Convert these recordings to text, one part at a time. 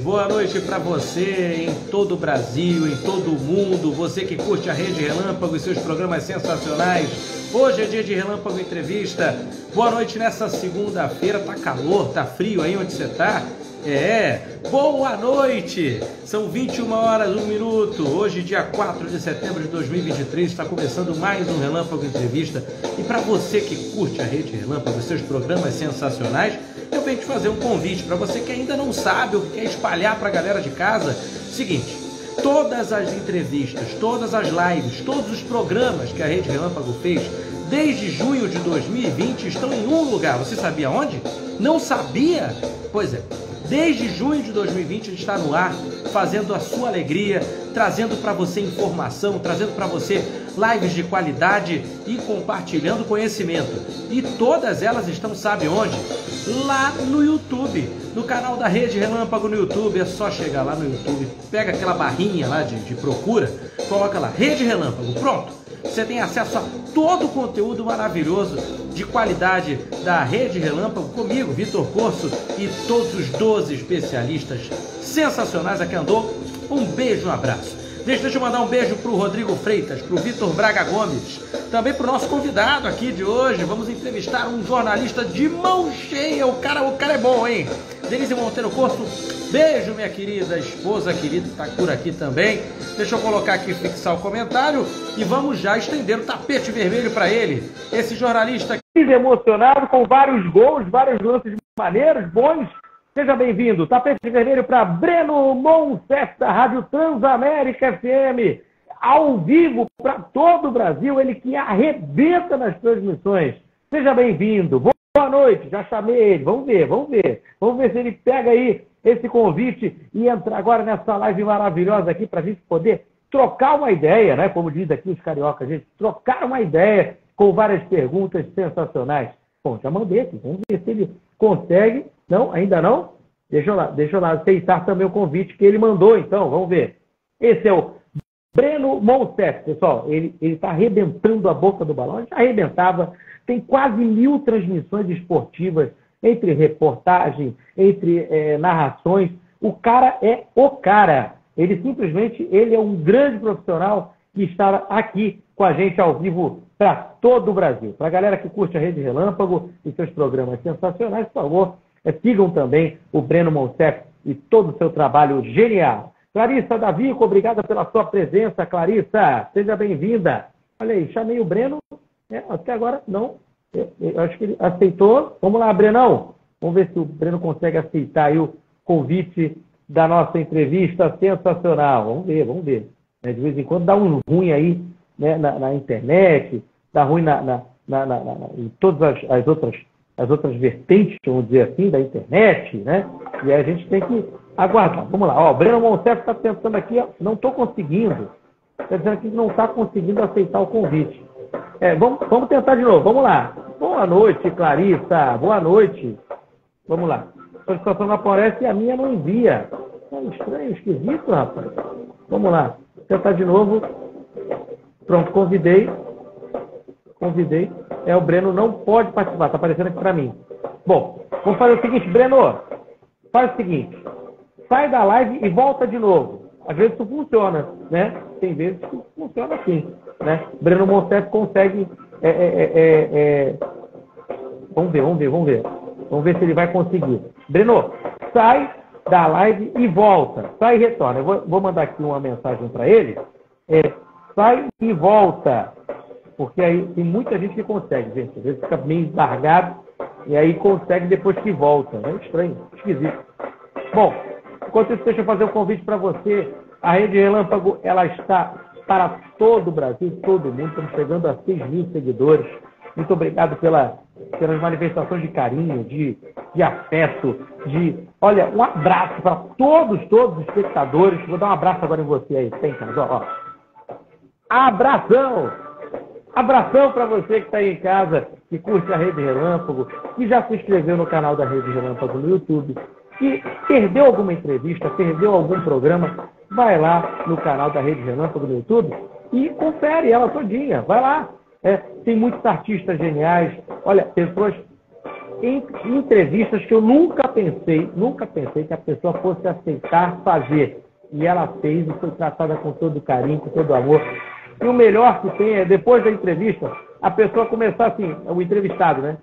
Boa noite para você em todo o Brasil, em todo o mundo, você que curte a Rede Relâmpago e seus programas sensacionais. Hoje é dia de Relâmpago Entrevista. Boa noite nessa segunda-feira, tá calor, tá frio aí onde você tá? Boa noite! São 21 horas, 1 minuto. Hoje, dia 4 de setembro de 2023, está começando mais um Relâmpago Entrevista. E para você que curte a Rede Relâmpago e seus programas sensacionais, eu venho te fazer um convite para você que ainda não sabe ou que quer espalhar para a galera de casa. Seguinte, todas as entrevistas, todas as lives, todos os programas que a Rede Relâmpago fez desde junho de 2020 estão em um lugar. Você sabia onde? Não sabia? Pois é. Desde junho de 2020 a gente está no ar, fazendo a sua alegria, trazendo para você informação, trazendo para você lives de qualidade e compartilhando conhecimento. E todas elas estão, sabe onde? Lá no YouTube, no canal da Rede Relâmpago no YouTube. É só chegar lá no YouTube, pega aquela barrinha lá de procura, coloca lá, Rede Relâmpago, pronto. Você tem acesso a todo o conteúdo maravilhoso de qualidade da Rede Relâmpago comigo, Vitor Corso, e todos os 12 especialistas sensacionais aqui andou. Um beijo, um abraço. Deixa eu mandar um beijo para o Rodrigo Freitas, para o Vitor Braga Gomes, também para o nosso convidado aqui de hoje. Vamos entrevistar um jornalista de mão cheia. O cara é bom, hein? Denise Monteiro Corso, beijo, minha querida esposa querida, está por aqui também. Deixa eu colocar aqui, fixar o comentário e vamos já estender o tapete vermelho para ele. Esse jornalista emocionado com vários gols, vários lances maneiros, bons. Seja bem-vindo. Tapete vermelho para Breno Monsef, da Rádio Transamérica FM, ao vivo para todo o Brasil, ele que arrebenta nas transmissões. Seja bem-vindo. Boa noite, já chamei ele. Vamos ver. Vamos ver se ele pega aí esse convite e entra agora nessa live maravilhosa aqui para a gente poder trocar uma ideia, né? Como diz aqui os cariocas, gente, trocar uma ideia com várias perguntas sensacionais. Bom, já mandei aqui. Vamos ver se ele consegue. Não, ainda não? Deixa eu lá aceitar também o convite que ele mandou, então. Vamos ver. Esse é o Breno Monsef, pessoal. Ele está arrebentando a boca do balão. Já arrebentava. Tem quase 1000 transmissões esportivas, entre reportagem, entre narrações. O cara é o cara. Ele simplesmente é um grande profissional que está aqui com a gente ao vivo para todo o Brasil. Para a galera que curte a Rede Relâmpago e seus programas sensacionais, por favor, sigam também o Breno Monsef e todo o seu trabalho genial. Clarissa Davico, obrigada pela sua presença, Clarissa. Seja bem-vinda. Olha aí, chamei o Breno. Até agora não. Eu acho que ele aceitou. Vamos lá, Brenão. Vamos ver se o Breno consegue aceitar aí o convite da nossa entrevista sensacional. Vamos ver. De vez em quando dá um ruim aí, né, na internet, dá ruim em todas as outras vertentes, vamos dizer assim, da internet, né? E aí a gente tem que aguardar. Vamos lá. O Breno Monsef está pensando aqui, não estou conseguindo. Está dizendo aqui que não está conseguindo aceitar o convite. Vamos tentar de novo. Vamos lá. Boa noite, Clarissa. Boa noite. Vamos lá. A solicitação não aparece e a minha não envia. Estranho, esquisito, rapaz. Vamos lá. Vou tentar de novo. Pronto, convidei. O Breno não pode participar. Está aparecendo aqui para mim. Bom, vamos fazer o seguinte, Breno. Faz o seguinte. Sai da live e volta de novo. Às vezes isso funciona, né? Tem vezes que funciona assim, né? Breno Monsef consegue... Vamos ver. Vamos ver se ele vai conseguir. Breno, sai da live e volta. Sai e retorna. Eu vou mandar aqui uma mensagem para ele. Sai e volta. Porque aí tem muita gente que consegue, gente. Às vezes fica meio largado e aí consegue depois que volta. É estranho, esquisito. Bom, enquanto isso, deixa eu fazer um convite para você. A Rede Relâmpago, ela está para todo o Brasil, todo o mundo. Estamos chegando a 6.000 seguidores. Muito obrigado pelas manifestações de carinho, de afeto, Olha, um abraço para todos os espectadores. Vou dar um abraço agora em você aí. Tem, cara, ó. Abração! Abração para você que está aí em casa, que curte a Rede Relâmpago, que já se inscreveu no canal da Rede Relâmpago no YouTube, que perdeu alguma entrevista, perdeu algum programa, vai lá no canal da Rede Relâmpago no YouTube e confere ela todinha. Vai lá. Tem muitos artistas geniais. Olha, pessoas em entrevistas que eu nunca pensei que a pessoa fosse aceitar fazer. E ela fez e foi tratada com todo carinho, com todo amor. E o melhor que tem é, depois da entrevista, a pessoa começar assim, o entrevistado, né?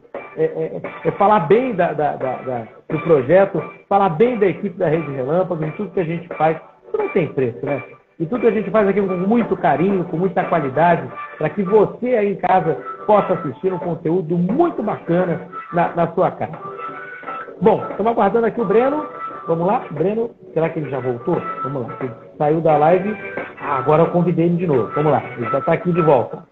Falar bem do projeto, falar bem da equipe da Rede Relâmpago, de tudo que a gente faz. Isso não tem preço, né? E tudo que a gente faz aqui com muito carinho, com muita qualidade, para que você aí em casa possa assistir um conteúdo muito bacana na sua casa. Bom, estamos aguardando aqui o Breno. Vamos lá? Breno, será que ele já voltou? Vamos lá. Ele saiu da live. Agora eu convidei ele de novo. Vamos lá. Ele já está aqui de volta.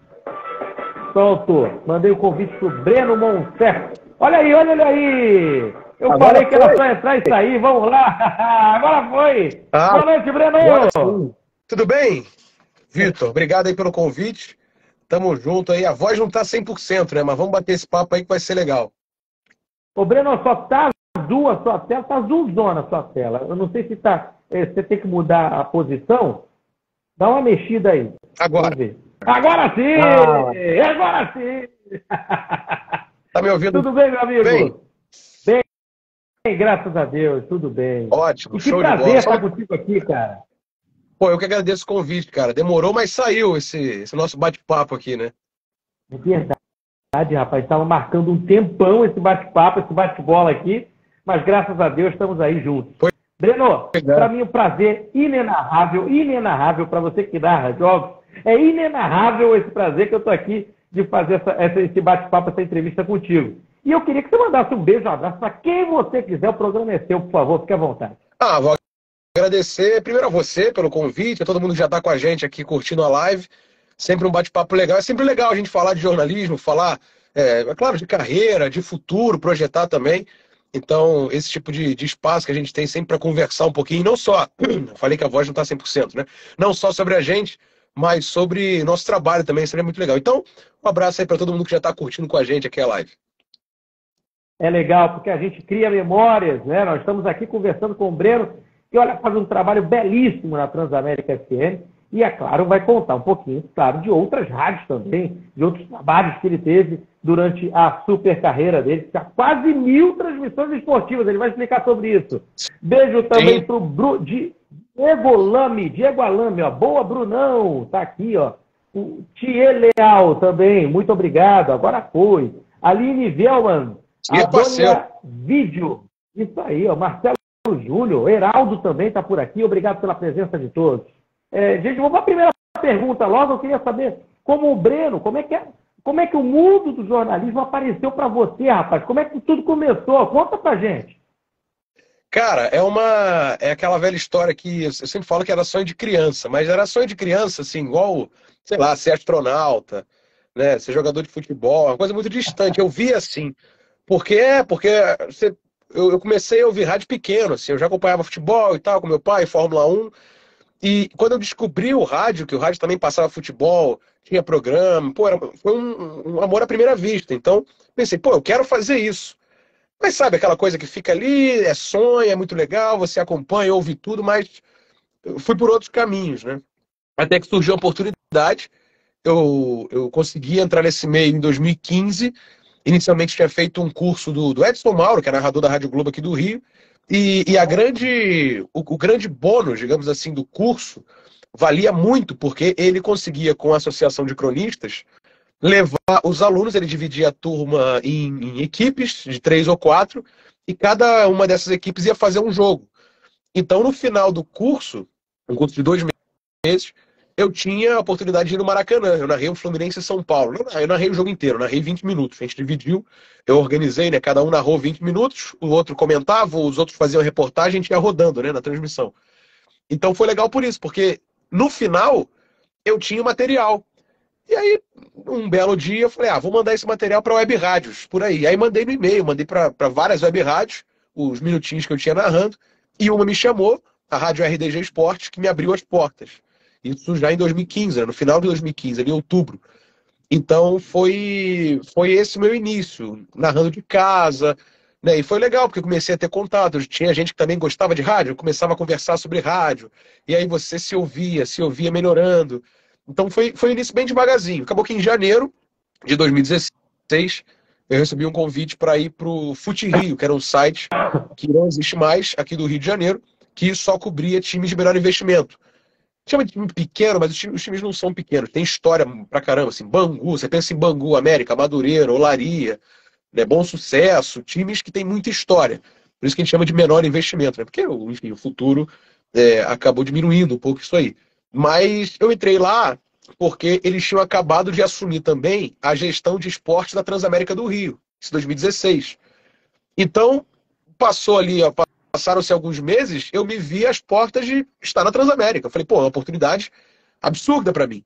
Pronto. Mandei o convite para o Breno Monserrat. Olha aí, olha ele aí. Eu agora falei que era só entrar e sair. Vamos lá. Agora foi. Boa noite, Breno. Tudo bem? Vitor, obrigado aí pelo convite. Tamo junto aí. A voz não tá 100%, né? Mas vamos bater esse papo aí que vai ser legal. Ô, Breno, só tá azul a sua tela, tá azulzona a sua tela. Eu não sei se tá. Você tem que mudar a posição. Dá uma mexida aí. Agora. Vamos ver. Agora sim! Agora sim! Tá me ouvindo? Tudo bem, meu amigo? Bem, graças a Deus, tudo bem. Ótimo, e que prazer estar contigo aqui, cara. Pô, eu que agradeço o convite, cara. Demorou, mas saiu esse nosso bate-papo aqui, né? É verdade, rapaz. Estava marcando um tempão esse bate-papo, esse bate-bola aqui, mas graças a Deus estamos aí juntos. Breno, para mim é um prazer inenarrável para você que narra jogos. É inenarrável esse prazer que eu estou aqui de fazer esse bate-papo, essa entrevista contigo. E eu queria que você mandasse um beijo, um abraço para quem você quiser. O programa é seu, por favor, fique à vontade. Vou agradecer primeiro a você pelo convite, a todo mundo que já está com a gente aqui curtindo a live. Sempre um bate-papo legal. É sempre legal a gente falar de jornalismo, falar, claro, de carreira, de futuro, projetar também. Então, esse tipo de espaço que a gente tem sempre para conversar um pouquinho, não só, falei que a voz não está 100%, né? Não só sobre a gente, mas sobre nosso trabalho também, seria muito legal. Então, um abraço aí para todo mundo que já está curtindo com a gente aqui a live. É legal, porque a gente cria memórias, né? Nós estamos aqui conversando com o Breno, que olha, faz um trabalho belíssimo na Transamérica FM, e é claro, vai contar um pouquinho, claro, de outras rádios também, de outros trabalhos que ele teve durante a super carreira dele, que há quase 1000 transmissões esportivas, ele vai explicar sobre isso. Beijo também para o Diego Alame, ó, boa Brunão, tá aqui, ó. O Thier Leal também, muito obrigado, agora foi. Aline Velman, Adônia Vídeo, isso aí, ó, Marcelo Júnior, Heraldo também está por aqui, obrigado pela presença de todos. Gente, vamos para a primeira pergunta logo. Eu queria saber, como o Breno, como é que o mundo do jornalismo apareceu para você, rapaz? Como é que tudo começou? Conta pra gente. Cara, é aquela velha história que eu sempre falo que era sonho de criança, mas era sonho de criança, assim, igual, sei lá, ser astronauta, né, ser jogador de futebol, uma coisa muito distante. Eu via assim, porque eu comecei a ouvir rádio pequeno, assim, eu já acompanhava futebol e tal, com meu pai, Fórmula 1. E quando eu descobri o rádio, que o rádio também passava futebol, tinha programa, foi um amor à primeira vista. Então, pensei, eu quero fazer isso. Mas sabe, aquela coisa que fica ali, é sonho, é muito legal, você acompanha, ouve tudo, mas eu fui por outros caminhos, né? Até que surgiu a oportunidade, eu consegui entrar nesse meio em 2015. Inicialmente tinha feito um curso do Edson Mauro, que é narrador da Rádio Globo aqui do Rio. E o grande bônus, digamos assim, do curso valia muito, porque ele conseguia, com a associação de cronistas, levar os alunos, ele dividia a turma em equipes de 3 ou 4, e cada uma dessas equipes ia fazer um jogo. Então, no final do curso, um curso de 2 meses, eu tinha a oportunidade de ir no Maracanã. Eu narrei o Fluminense e São Paulo. Eu narrei o jogo inteiro, eu narrei 20 minutos. A gente dividiu, eu organizei, né? Cada um narrou 20 minutos, o outro comentava, os outros faziam reportagem, a gente ia rodando, né, na transmissão. Então foi legal por isso, porque no final eu tinha o material. E aí, um belo dia, eu falei, vou mandar esse material para web rádios, por aí. Aí mandei no e-mail, mandei para várias web rádios, os minutinhos que eu tinha narrando, e uma me chamou, a Rádio RDG Esportes, que me abriu as portas. Isso já em 2015, né? No final de 2015, ali em outubro. Então foi esse o meu início, narrando de casa, né? E foi legal, porque eu comecei a ter contatos. Tinha gente que também gostava de rádio, eu começava a conversar sobre rádio, e aí você se ouvia melhorando. Então foi um início bem devagarzinho. Acabou que em janeiro de 2016 eu recebi um convite para ir para o Fute Rio, que era um site que não existe mais aqui do Rio de Janeiro, que só cobria times de menor investimento. Chama de time pequeno, mas os times não são pequenos. Tem história pra caramba, assim, Bangu, você pensa em Bangu, América, Madureira, Olaria, né, Bom Sucesso, times que têm muita história. Por isso que a gente chama de menor investimento, né? Porque, enfim, o futuro acabou diminuindo um pouco isso aí. Mas eu entrei lá porque eles tinham acabado de assumir também a gestão de esportes da Transamérica do Rio, isso em 2016. Então, passou ali, ó, passaram-se alguns meses, eu me vi às portas de estar na Transamérica. Eu falei, pô, é uma oportunidade absurda para mim.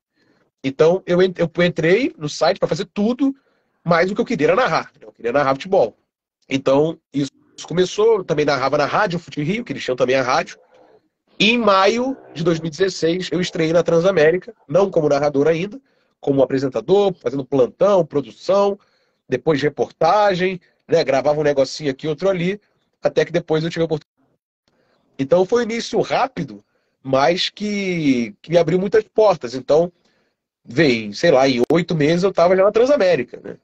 Então, eu entrei no site para fazer tudo, mas o que eu queria era narrar. Eu queria narrar futebol. Então, isso começou, eu também narrava na Rádio Fute Rio, que eles tinham também a rádio. E em maio de 2016, eu estreiei na Transamérica, não como narrador ainda, como apresentador, fazendo plantão, produção, depois reportagem, né, gravava um negocinho aqui, outro ali, até que depois eu tive a oportunidade. Então foi um início rápido, mas que me abriu muitas portas. Então, veio, sei lá, em 8 meses eu estava já na Transamérica, né?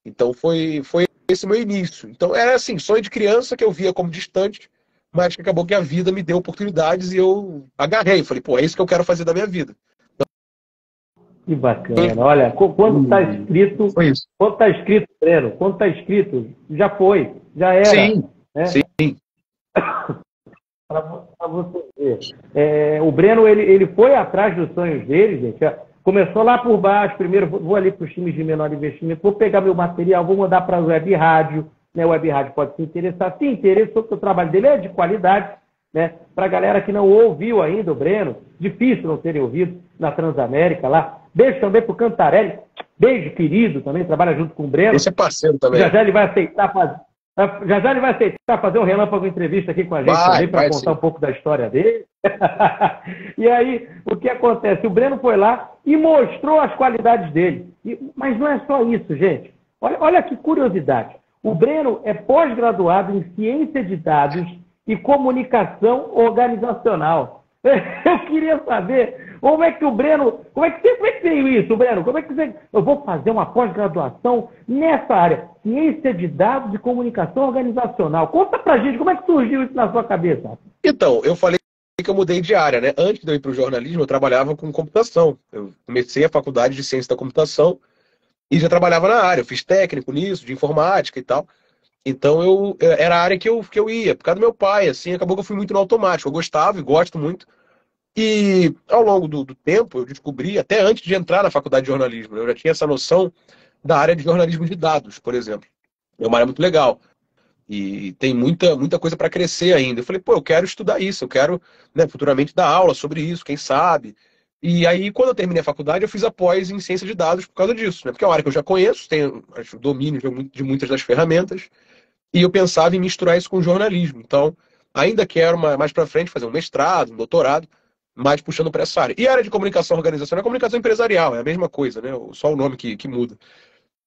Então foi esse o meu início. Então era assim, sonho de criança que eu via como distante, mas que acabou que a vida me deu oportunidades e eu agarrei. Falei, pô, é isso que eu quero fazer da minha vida. Que bacana. Olha, quando está escrito, Foi isso. quando está escrito, Breno, quando está escrito, já foi, já era. Sim, né? sim. Para você ver. O Breno, ele foi atrás dos sonhos dele, gente. Começou lá por baixo, primeiro vou ali para os times de menor investimento, vou pegar meu material, vou mandar para a Web Rádio, né? O Web Rádio pode se interessar. Se interessou, porque o trabalho dele é de qualidade, né? Para a galera que não ouviu ainda o Breno, difícil não terem ouvido na Transamérica lá. Beijo também para o Cantarelli, beijo querido também, trabalha junto com o Breno. Esse é parceiro também. Já ele vai aceitar fazer. Já ele vai aceitar fazer um relâmpago entrevista aqui com a gente também para contar um pouco da história dele. E aí, o que acontece? O Breno foi lá e mostrou as qualidades dele. Mas não é só isso, gente. Olha que curiosidade. O Breno é pós-graduado em Ciência de Dados e Comunicação Organizacional. Eu queria saber como é que o Breno... Como é que veio isso, Breno? Como é que você... Eu vou fazer uma pós-graduação nessa área. Ciência de Dados e Comunicação Organizacional. Conta pra gente, como é que surgiu isso na sua cabeça? Então, eu falei que eu mudei de área, né? Antes de eu ir para o jornalismo, eu trabalhava com computação. Eu comecei a faculdade de Ciência da Computação e já trabalhava na área. Eu fiz técnico nisso, de informática e tal. Então, era a área que eu ia, por causa do meu pai, assim, acabou que eu fui muito no automático. Eu gostava e gosto muito. E ao longo do tempo, eu descobri, até antes de entrar na faculdade de jornalismo, eu já tinha essa noção da área de jornalismo de dados, por exemplo. É uma área muito legal. E tem muita coisa para crescer ainda. Eu falei, pô, eu quero estudar isso, eu quero, né, futuramente dar aula sobre isso, quem sabe. E aí, quando eu terminei a faculdade, eu fiz a pós em ciência de dados por causa disso, né? Porque é uma área que eu já conheço, tenho domínio de muitas das ferramentas, e eu pensava em misturar isso com jornalismo. Então, ainda quero mais para frente fazer um mestrado, um doutorado, mais puxando para essa área. E a área de comunicação organizacional é comunicação empresarial, é a mesma coisa, né? Só o nome que muda.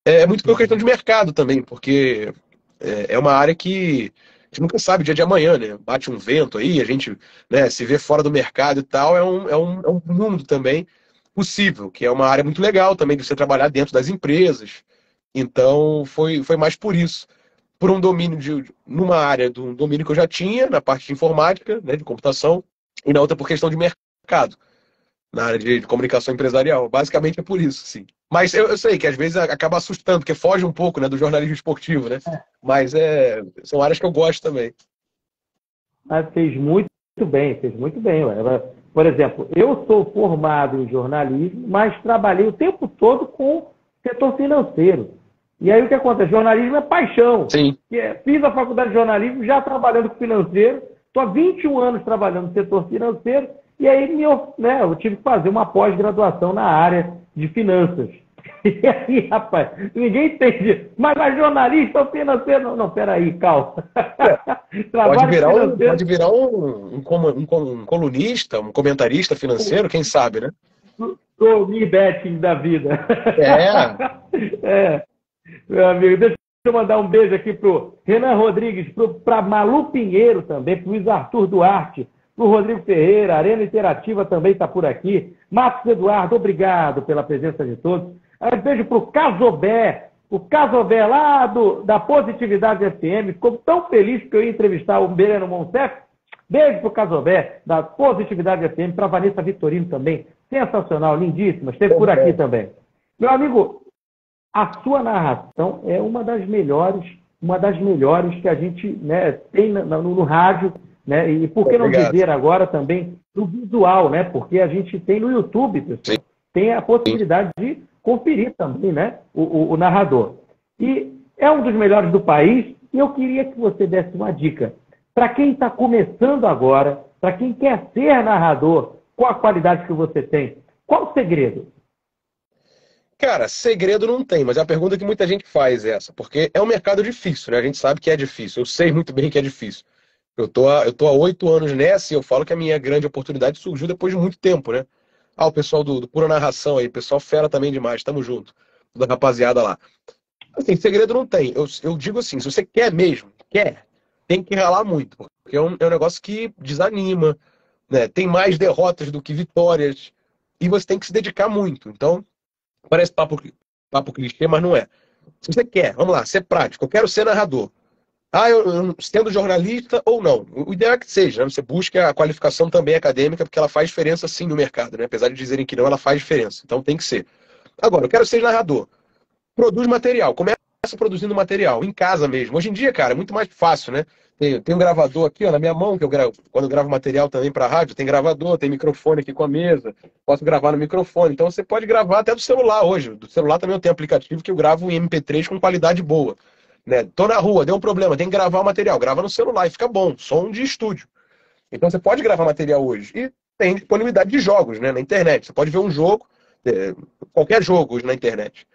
É muito por questão de mercado também, porque é uma área que a gente nunca sabe o dia de amanhã, né? Bate um vento aí, a gente, né, se vê fora do mercado e tal, é um mundo também possível, que é uma área muito legal também de você trabalhar dentro das empresas. Então, foi mais por isso. Por um domínio numa área de um domínio que eu já tinha, na parte de informática, né, de computação, e na outra por questão de mercado, na área de comunicação empresarial. Basicamente é por isso, sim. Mas eu sei que às vezes acaba assustando, porque foge um pouco, né, do jornalismo esportivo, né? Mas são áreas que eu gosto também. Mas fez muito bem, fez muito bem. Por exemplo, eu sou formado em jornalismo, mas trabalhei o tempo todo com o setor financeiro. E aí o que acontece? Jornalismo é paixão. Sim. Fiz a faculdade de jornalismo já trabalhando com financeiro, estou há 21 anos trabalhando no setor financeiro, e aí eu tive que fazer uma pós-graduação na área de finanças. E aí, rapaz, ninguém entende. Mas jornalista ou financeiro? Não, peraí, calma. Pode virar um colunista, um comentarista financeiro, quem sabe, né? O me betting da vida. É. Meu amigo, deixa eu mandar um beijo aqui pro Renan Rodrigues, pra Malu Pinheiro também, pro Luiz Arthur Duarte, pro Rodrigo Ferreira, Arena Interativa também está por aqui. Marcos Eduardo, obrigado pela presença de todos. Um beijo pro Casobé, o Casové lá da Positividade FM, ficou tão feliz que eu ia entrevistar o Breno Monsef. Beijo pro Casové, da Positividade FM, para Vanessa Vitorino também. Sensacional, lindíssima, esteve por aqui também. Meu amigo, a sua narração é uma das melhores que a gente, né, tem no rádio, né? E por que não dizer agora também no visual, né? Porque a gente tem no YouTube, pessoal, tem a possibilidade de conferir também, né, o narrador. E é um dos melhores do país, e eu queria que você desse uma dica. Para quem está começando agora, para quem quer ser narrador, com a qualidade que você tem, qual o segredo? Cara, segredo não tem, mas é a pergunta que muita gente faz essa, porque é um mercado difícil, né? A gente sabe que é difícil, eu sei muito bem que é difícil. Eu tô há 8 anos nessa e eu falo que a minha grande oportunidade surgiu depois de muito tempo, né? Ah, o pessoal do Pura Narração aí, pessoal fera também demais, tamo junto. Toda a rapaziada lá. Assim, segredo não tem. Eu digo assim, se você quer mesmo, tem que ralar muito, porque é um negócio que desanima, né? Tem mais derrotas do que vitórias, e você tem que se dedicar muito. Então, parece papo clichê, mas não é. Se você quer, vamos lá, ser prático, eu quero ser narrador. Ah, eu sendo jornalista ou não. O ideal é que seja, né? Você busca a qualificação também acadêmica, porque ela faz diferença sim no mercado, né? Apesar de dizerem que não, ela faz diferença. Então tem que ser. Agora, eu quero ser narrador. Produz material. Começa produzindo material, em casa mesmo. Hoje em dia, cara, é muito mais fácil, né? Tem um gravador aqui, ó, na minha mão, que quando eu gravo material também para rádio, tem gravador, tem microfone aqui com a mesa, posso gravar no microfone. Então você pode gravar até do celular hoje. Do celular também eu tenho aplicativo que eu gravo em MP3 com qualidade boa. Né? Tô na rua, deu um problema, tem que gravar o material. Grava no celular e fica bom, som de estúdio. Então você pode gravar material hoje. E tem disponibilidade de jogos, né, na internet. Você pode ver um jogo, qualquer jogo hoje na internet.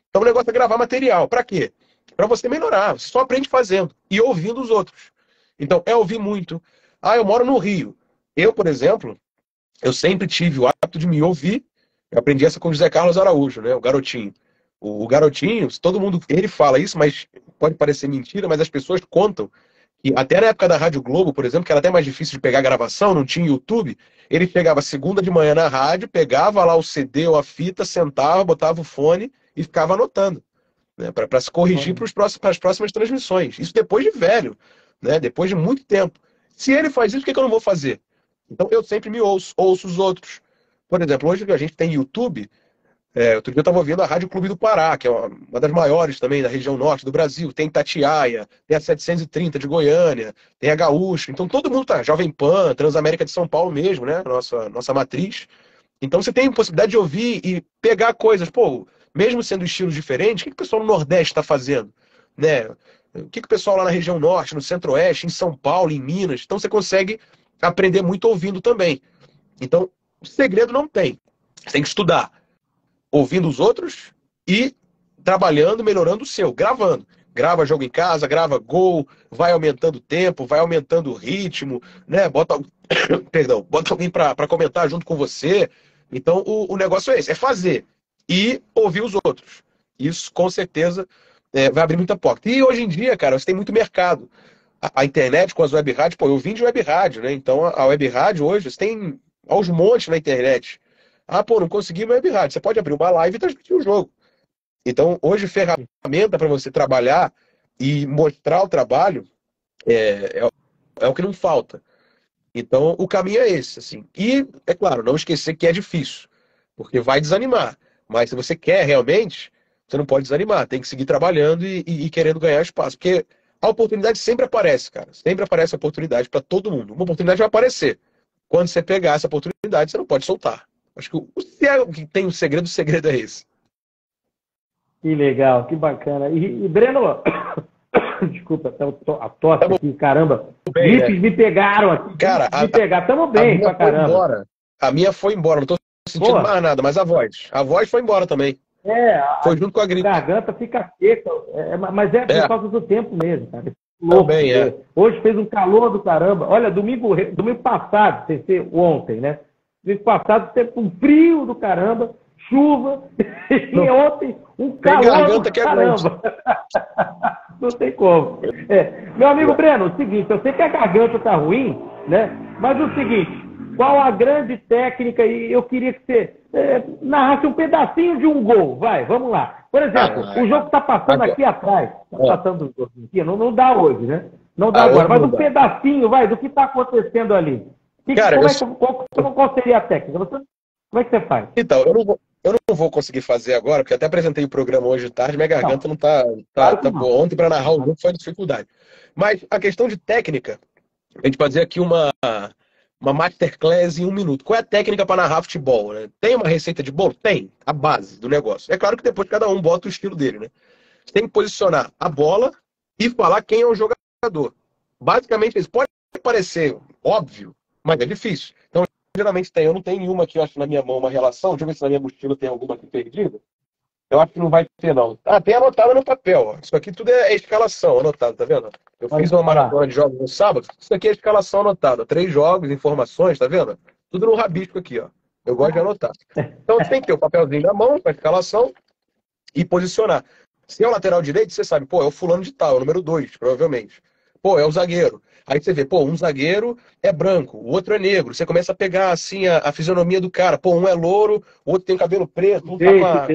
Então o negócio é gravar material. Para quê? Para você melhorar. Você só aprende fazendo e ouvindo os outros. Então é ouvir muito. Ah, eu moro no Rio. Eu, por exemplo, eu sempre tive o hábito de me ouvir. Eu aprendi essa com o José Carlos Araújo, né, o Garotinho. O Garotinho, todo mundo, ele fala isso, mas pode parecer mentira, mas as pessoas contam que até na época da Rádio Globo, por exemplo, que era até mais difícil de pegar a gravação, não tinha YouTube, ele chegava segunda de manhã na rádio, pegava lá o CD ou a fita, sentava, botava o fone e ficava anotando, né, para se corrigir para as próximas transmissões. Isso depois de velho, né, depois de muito tempo. Se ele faz isso, por que eu não vou fazer? Então eu sempre me ouço os outros. Por exemplo, hoje a gente tem YouTube. Outro dia eu estava ouvindo a Rádio Clube do Pará, que é uma das maiores também da região norte do Brasil. Tem Itatiaia, tem a 730 de Goiânia, tem a Gaúcho. Então todo mundo tá. Jovem Pan, Transamérica de São Paulo mesmo, né? Nossa matriz. Então você tem a possibilidade de ouvir e pegar coisas. Pô, mesmo sendo estilos diferentes, o que o pessoal no Nordeste está fazendo? Né? O que o pessoal lá na região norte, no Centro-Oeste, em São Paulo, em Minas. Então você consegue aprender muito ouvindo também. Então, o segredo não tem. Você tem que estudar. Ouvindo os outros e trabalhando, melhorando o seu, gravando. Grava jogo em casa, grava gol, vai aumentando o tempo, vai aumentando o ritmo, né? Bota alguém para comentar junto com você. Então o negócio é esse, é fazer e ouvir os outros. Isso com certeza vai abrir muita porta. E hoje em dia, cara, você tem muito mercado. A internet com as web rádios, pô, eu vim de web rádio, né? Então a web rádio hoje, você tem aos montes na internet. Ah, pô, não consegui web rádio. Você pode abrir uma live e transmitir o jogo. Então, hoje, ferramenta para você trabalhar e mostrar o trabalho é o que não falta. Então, o caminho é esse, assim. E, é claro, não esquecer que é difícil, porque vai desanimar. Mas se você quer realmente, você não pode desanimar. Tem que seguir trabalhando e querendo ganhar espaço. Porque a oportunidade sempre aparece, cara. Sempre aparece a oportunidade para todo mundo. Uma oportunidade vai aparecer. Quando você pegar essa oportunidade, você não pode soltar. Acho que tem um segredo, o segredo é esse. Que legal, que bacana. E Breno, desculpa, a tosse aqui, caramba. Gripes me pegaram aqui. Cara, me pegaram. Tamo bem pra caramba. Embora. A minha foi embora, não tô sentindo mais nada, mas a voz foi embora também. Foi junto com a gripe. A garganta fica seca, mas é por causa do tempo mesmo, cara. Também Hoje fez um calor do caramba. Olha, domingo passado, sem ser ontem, né? Domingo passado teve um frio do caramba, chuva, e ontem um calor do caramba. Não tem como. Meu amigo Breno, o seguinte, eu sei que a garganta tá ruim, né? Mas o seguinte, qual a grande técnica, e eu queria que você narrasse um pedacinho de um gol, vamos lá. Por exemplo, o jogo está passando aqui atrás. Está passando aqui, não dá hoje, né? Não dá agora. Mas um pedacinho, do que está acontecendo ali. Cara, qual seria a técnica? Como é que você faz? Então, eu não vou conseguir fazer agora, porque eu até apresentei o programa hoje de tarde, minha garganta não tá boa. Ontem, para narrar o jogo, foi dificuldade. Mas a questão de técnica, a gente pode dizer aqui uma masterclass em 1 minuto. Qual é a técnica para narrar futebol? Né? Tem uma receita de bolo? Tem. A base do negócio. É claro que depois cada um bota o estilo dele, né? Você tem que posicionar a bola e falar quem é o jogador. Basicamente, isso pode parecer óbvio, mas é difícil. Então, geralmente tem. Eu não tenho nenhuma aqui, eu acho, na minha mão uma relação. Deixa eu ver se na minha mochila tem alguma aqui perdida. Eu acho que não vai ter, não. Tem anotado no papel. Ó. Isso aqui tudo é escalação anotado, tá vendo? Eu fiz uma maratona de jogos no sábado. Isso aqui é escalação anotada. 3 jogos, informações, tá vendo? Tudo no rabisco aqui, ó. Eu gosto de anotar. Então você tem que ter o papelzinho na mão, com a escalação, e posicionar. Se é o lateral direito, você sabe, é o fulano de tal, é o número 2, provavelmente. É o zagueiro. Aí você vê, um zagueiro é branco, o outro é negro. Você começa a pegar, assim, a fisionomia do cara. Um é louro, o outro tem o cabelo preto, um tá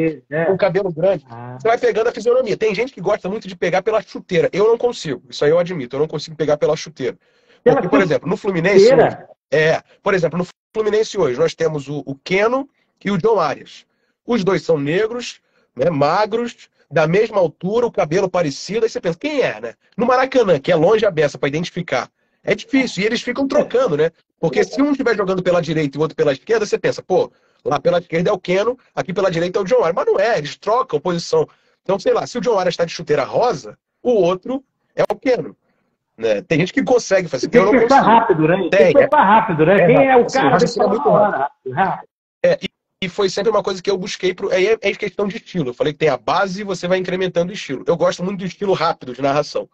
com cabelo grande. Você vai pegando a fisionomia. Tem gente que gosta muito de pegar pela chuteira. Eu não consigo. Isso aí eu admito. Eu não consigo pegar pela chuteira. Porque, por exemplo, no Fluminense hoje, nós temos o Keno e o John Arias. Os dois são negros, né, magros, da mesma altura, o cabelo parecido, aí você pensa, quem é, né? No Maracanã, que é longe a beça para identificar, é difícil, e eles ficam trocando, né? Porque se um estiver jogando pela direita e o outro pela esquerda, você pensa, lá pela esquerda é o Keno, aqui pela direita é o John Arias. Mas não é, eles trocam posição. Então, sei lá, se o John Arias está de chuteira rosa, o outro é o Keno. Né? Tem gente que consegue fazer, tem que pensar rápido, né? Tem que pensar rápido, né? Quem é o cara que é muito rápido. E foi sempre uma coisa que eu busquei. É questão de estilo. Eu falei que tem a base e você vai incrementando o estilo. Eu gosto muito do estilo rápido de narração.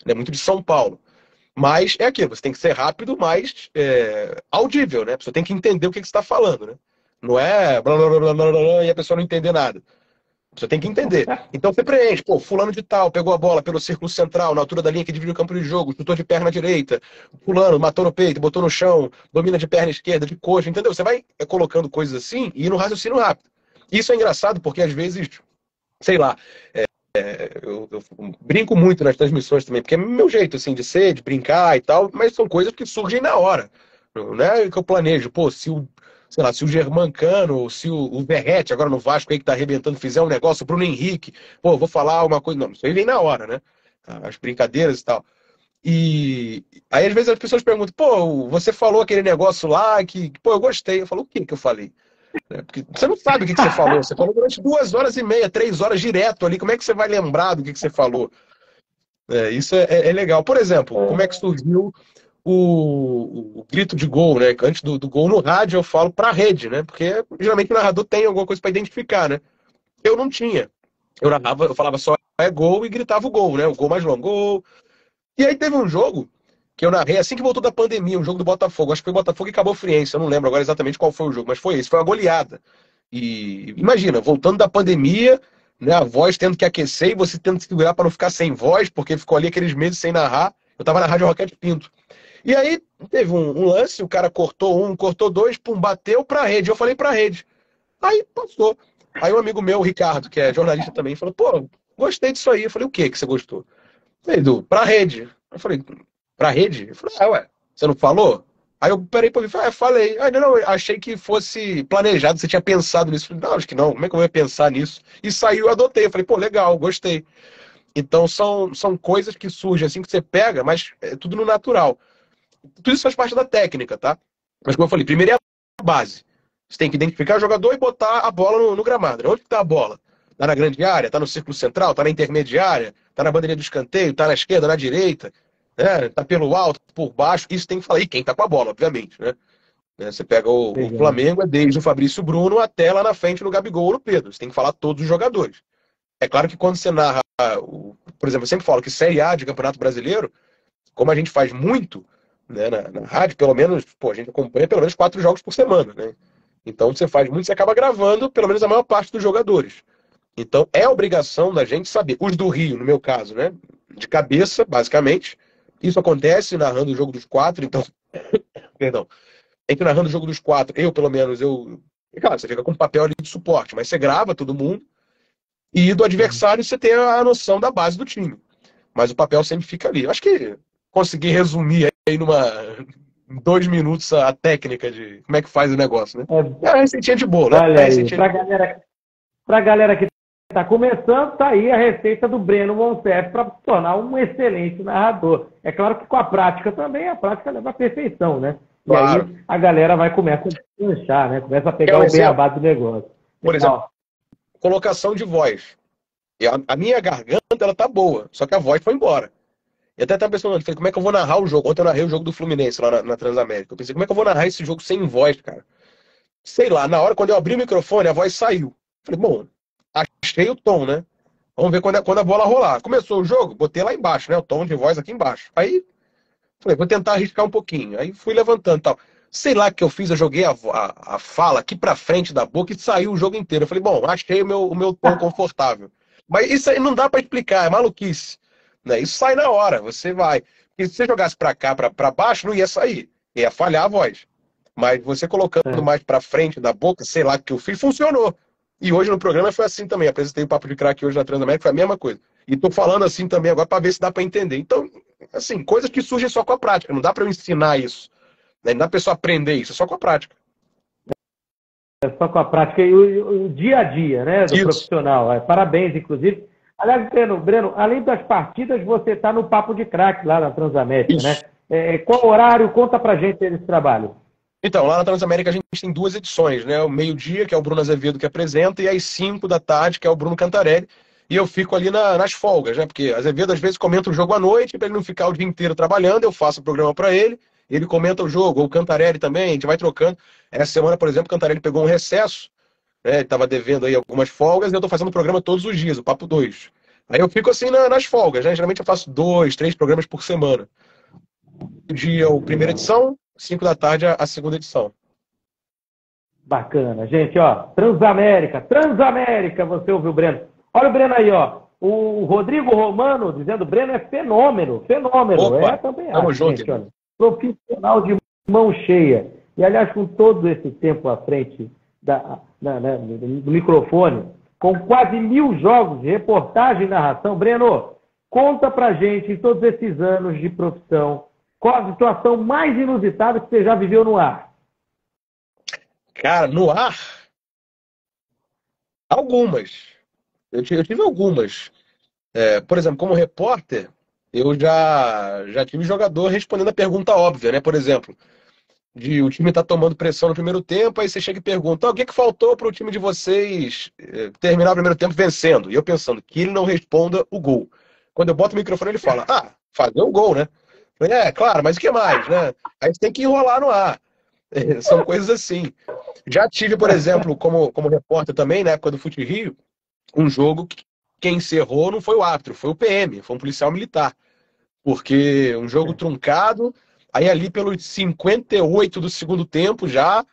Né? Muito de São Paulo. Mas é aquilo, você tem que ser rápido, mas audível, né? Você tem que entender o que você está falando, né? Não é blá, blá, blá, blá, blá, e a pessoa não entender nada. Você tem que entender. Então você preenche, fulano de tal, pegou a bola pelo círculo central, na altura da linha que divide o campo de jogo, chutou de perna direita, fulano, matou no peito, botou no chão, domina de perna esquerda, de coxa, entendeu? Você vai colocando coisas assim e no raciocínio rápido. Isso é engraçado porque às vezes, sei lá, eu brinco muito nas transmissões também, porque é meu jeito assim de ser, de brincar e tal, mas são coisas que surgem na hora. Não é que eu planejo, se o Germancano, ou se o Verratti, agora no Vasco aí que tá arrebentando, fizer um negócio, o Bruno Henrique, vou falar uma coisa. Não, isso aí vem na hora, né? As brincadeiras e tal. E aí, às vezes, as pessoas perguntam, você falou aquele negócio lá que, eu gostei. Eu falo, o que eu falei? Porque você não sabe o que você falou. Você falou durante 2h30, 3 horas direto ali. Como é que você vai lembrar do que você falou? Isso é legal. Por exemplo, como é que surgiu o grito de gol, né? Antes do gol no rádio eu falo pra rede, né? Porque geralmente o narrador tem alguma coisa para identificar, né? Eu não tinha. Eu falava só é gol e gritava o gol, né? O gol mais longo, gol. E aí teve um jogo que eu narrei assim que voltou da pandemia, um jogo do Botafogo. Acho que foi Botafogo e Cabo Friense, eu não lembro agora exatamente qual foi o jogo, mas foi esse, foi uma goleada. E imagina, voltando da pandemia, né, a voz tendo que aquecer e você tendo que segurar para não ficar sem voz, porque ficou ali aqueles meses sem narrar. Eu tava na Rádio Roquete Pinto. E aí teve um lance, o cara cortou cortou dois, bateu pra rede. Eu falei pra rede. Aí passou. Aí um amigo meu, o Ricardo, que é jornalista também, falou, gostei disso aí. Eu falei, o que você gostou? Falei, pra rede. Eu falei, pra rede? Eu falei, ué, você não falou? Aí eu parei pra ver, falei. Aí não, achei que fosse planejado, você tinha pensado nisso. Eu falei, não, acho que não, como é que eu vou pensar nisso? E saiu, eu adotei. Eu falei, legal, gostei. Então são coisas que surgem assim que você pega, mas é tudo no natural. Tudo isso faz parte da técnica, tá? Mas como eu falei, primeiro é a base. Você tem que identificar o jogador e botar a bola no gramado. Onde está a bola? Está na grande área? Está no círculo central? Está na intermediária? Está na bandeirinha do escanteio? Está na esquerda, na direita? Está pelo alto, por baixo? Isso tem que falar. E quem está com a bola, obviamente, né? Você pega o Flamengo, é desde o Fabrício Bruno até lá na frente no Gabigol ou no Pedro. Você tem que falar todos os jogadores. É claro que quando você narra, por exemplo, eu sempre falo que Série A de Campeonato Brasileiro, como a gente faz muito, né, na rádio, pelo menos, a gente acompanha pelo menos 4 jogos por semana, né? Então você faz muito, você acaba gravando pelo menos a maior parte dos jogadores. Então é obrigação da gente saber. Os do Rio, no meu caso, né? De cabeça, basicamente. Isso acontece narrando o jogo dos 4, então. Perdão. Entre narrando o jogo dos 4, pelo menos, claro, você fica com papel ali de suporte, mas você grava todo mundo. E do adversário você tem a noção da base do time. Mas o papel sempre fica ali. Eu acho que consegui resumir aí em 2 minutos a técnica de como é que faz o negócio, né? É a receitinha de bolo, né? Olha aí, pra galera que está começando, tá aí a receita do Breno Monsef para se tornar um excelente narrador. É claro que com a prática também, a prática leva à perfeição, né? Claro. E aí a galera começa a deslanchar, né? Começa a pegar o beabá do negócio. Por exemplo, colocação de voz. A minha garganta, ela tá boa, só que a voz foi embora. E até tava pensando, falei, como é que eu vou narrar o jogo? Ontem eu narrei o jogo do Fluminense lá na Transamérica. Eu pensei, como é que eu vou narrar esse jogo sem voz, cara? Sei lá, na hora, quando eu abri o microfone, a voz saiu. Falei, bom, achei o tom, né? Vamos ver quando a bola rolar. Começou o jogo, botei lá embaixo, né? O tom de voz aqui embaixo. Aí, falei, vou tentar arriscar um pouquinho. Aí fui levantando e tal. Sei lá o que eu fiz, eu joguei a fala aqui pra frente da boca e saiu o jogo inteiro. Eu falei, bom, achei o meu tom confortável. Mas isso aí não dá pra explicar, é maluquice. Né? Isso sai na hora, você vai. Porque se você jogasse pra cá, pra baixo, não ia sair. Ia falhar a voz. Mas você colocando mais pra frente da boca, sei lá o que eu fiz, funcionou. E hoje no programa foi assim também. Apresentei o Papo de Craque hoje na Transamérica, foi a mesma coisa. E tô falando assim também agora pra ver se dá pra entender. Então, assim, coisas que surgem só com a prática. Não dá pra eu ensinar isso. Né? Não dá pra pessoa aprender isso, é só com a prática. É só com a prática e o dia a dia, né, do profissional. Parabéns, inclusive. Aliás, Breno, além das partidas, você está no Papo de Craque lá na Transamérica, isso, né? Qual horário? Conta pra gente desse trabalho. Então, lá na Transamérica a gente tem 2 edições, né? O meio-dia, que é o Bruno Azevedo que apresenta, e às 5 da tarde, que é o Bruno Cantarelli. E eu fico ali nas folgas, né? Porque Azevedo às vezes comenta o jogo à noite, para ele não ficar o dia inteiro trabalhando, eu faço o programa para ele, ele comenta o jogo, ou o Cantarelli também, a gente vai trocando. Essa semana, por exemplo, o Cantarelli pegou um recesso, né? Ele estava devendo aí algumas folgas, e eu estou fazendo o programa todos os dias, o Papo 2. Aí eu fico assim nas folgas, né? Geralmente eu faço 2, 3 programas por semana. O dia, a primeira edição, 5 da tarde, a segunda edição. Bacana, gente, ó. Transamérica, você ouviu o Breno? Olha o Breno aí, ó. O Rodrigo Romano dizendo: Breno é fenômeno. Opa, Também tamo acho, junto, gente, olha. Profissional de mão cheia. E, aliás, com todo esse tempo à frente do microfone, com quase 1000 jogos de reportagem e narração, Breno, conta pra gente, em todos esses anos de profissão, qual a situação mais inusitada que você já viveu no ar? Cara, no ar? Algumas. Eu tive algumas. Por exemplo, como repórter, eu já tive jogador respondendo a pergunta óbvia, né? Por exemplo, o time tá tomando pressão no primeiro tempo, aí você chega e pergunta: o que faltou para o time de vocês terminar o primeiro tempo vencendo? E eu pensando que ele não responda o gol. Quando eu boto o microfone, ele fala: fazer o gol, né? Eu falei, claro, mas o que mais, né? Aí você tem que enrolar no ar. São coisas assim. Já tive, por exemplo, como repórter também, na época do Fute Rio, um jogo que quem encerrou não foi o árbitro, foi o PM, foi um policial militar. Porque um jogo truncado, aí ali pelos 58 do segundo tempo já,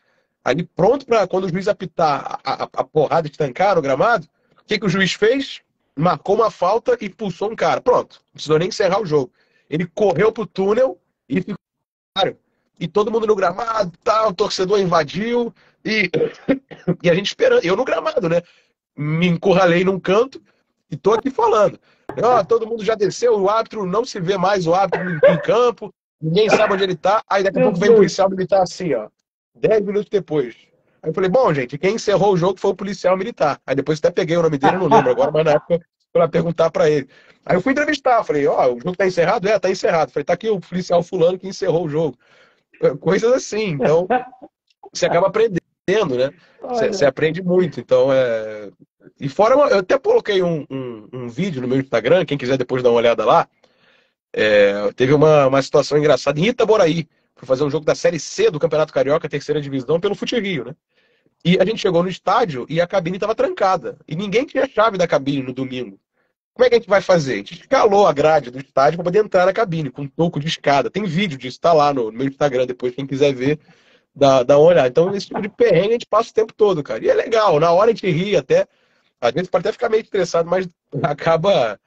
ali pronto para quando o juiz apitar a porrada estancar no gramado, o que o juiz fez? Marcou uma falta e expulsou um cara. Pronto, não precisou nem encerrar o jogo. Ele correu pro túnel e ficou claro. E todo mundo no gramado, o torcedor invadiu e a gente esperando. Eu no gramado, né? Me encurralei num canto e tô aqui falando. Todo mundo já desceu, o árbitro não se vê mais, o árbitro em campo, ninguém sabe onde ele tá. Aí daqui a pouco vem o policial militar assim, 10 minutos depois. Aí eu falei, bom, gente, quem encerrou o jogo foi o policial militar. Aí depois até peguei o nome dele, não lembro agora, mas na época foi lá perguntar pra ele. Aí eu fui entrevistar, falei, o jogo tá encerrado? Tá encerrado. Falei, tá aqui o policial fulano que encerrou o jogo. Coisas assim, então você acaba aprendendo, né? Você aprende muito, então E fora, eu até coloquei um vídeo no meu Instagram, quem quiser depois dar uma olhada lá. Teve uma situação engraçada em Itaboraí, para fazer um jogo da Série C do Campeonato Carioca, terceira divisão, pelo Fute Rio, né? E a gente chegou no estádio e a cabine estava trancada. E ninguém tinha chave da cabine no domingo. Como é que a gente vai fazer? A gente escalou a grade do estádio para poder entrar na cabine, com um toco de escada. Tem vídeo disso, tá lá no meu Instagram, depois quem quiser ver, dá uma olhada. Então, esse tipo de perrengue a gente passa o tempo todo, cara. E é legal, na hora a gente ri até. Às vezes pode até ficar meio estressado, mas acaba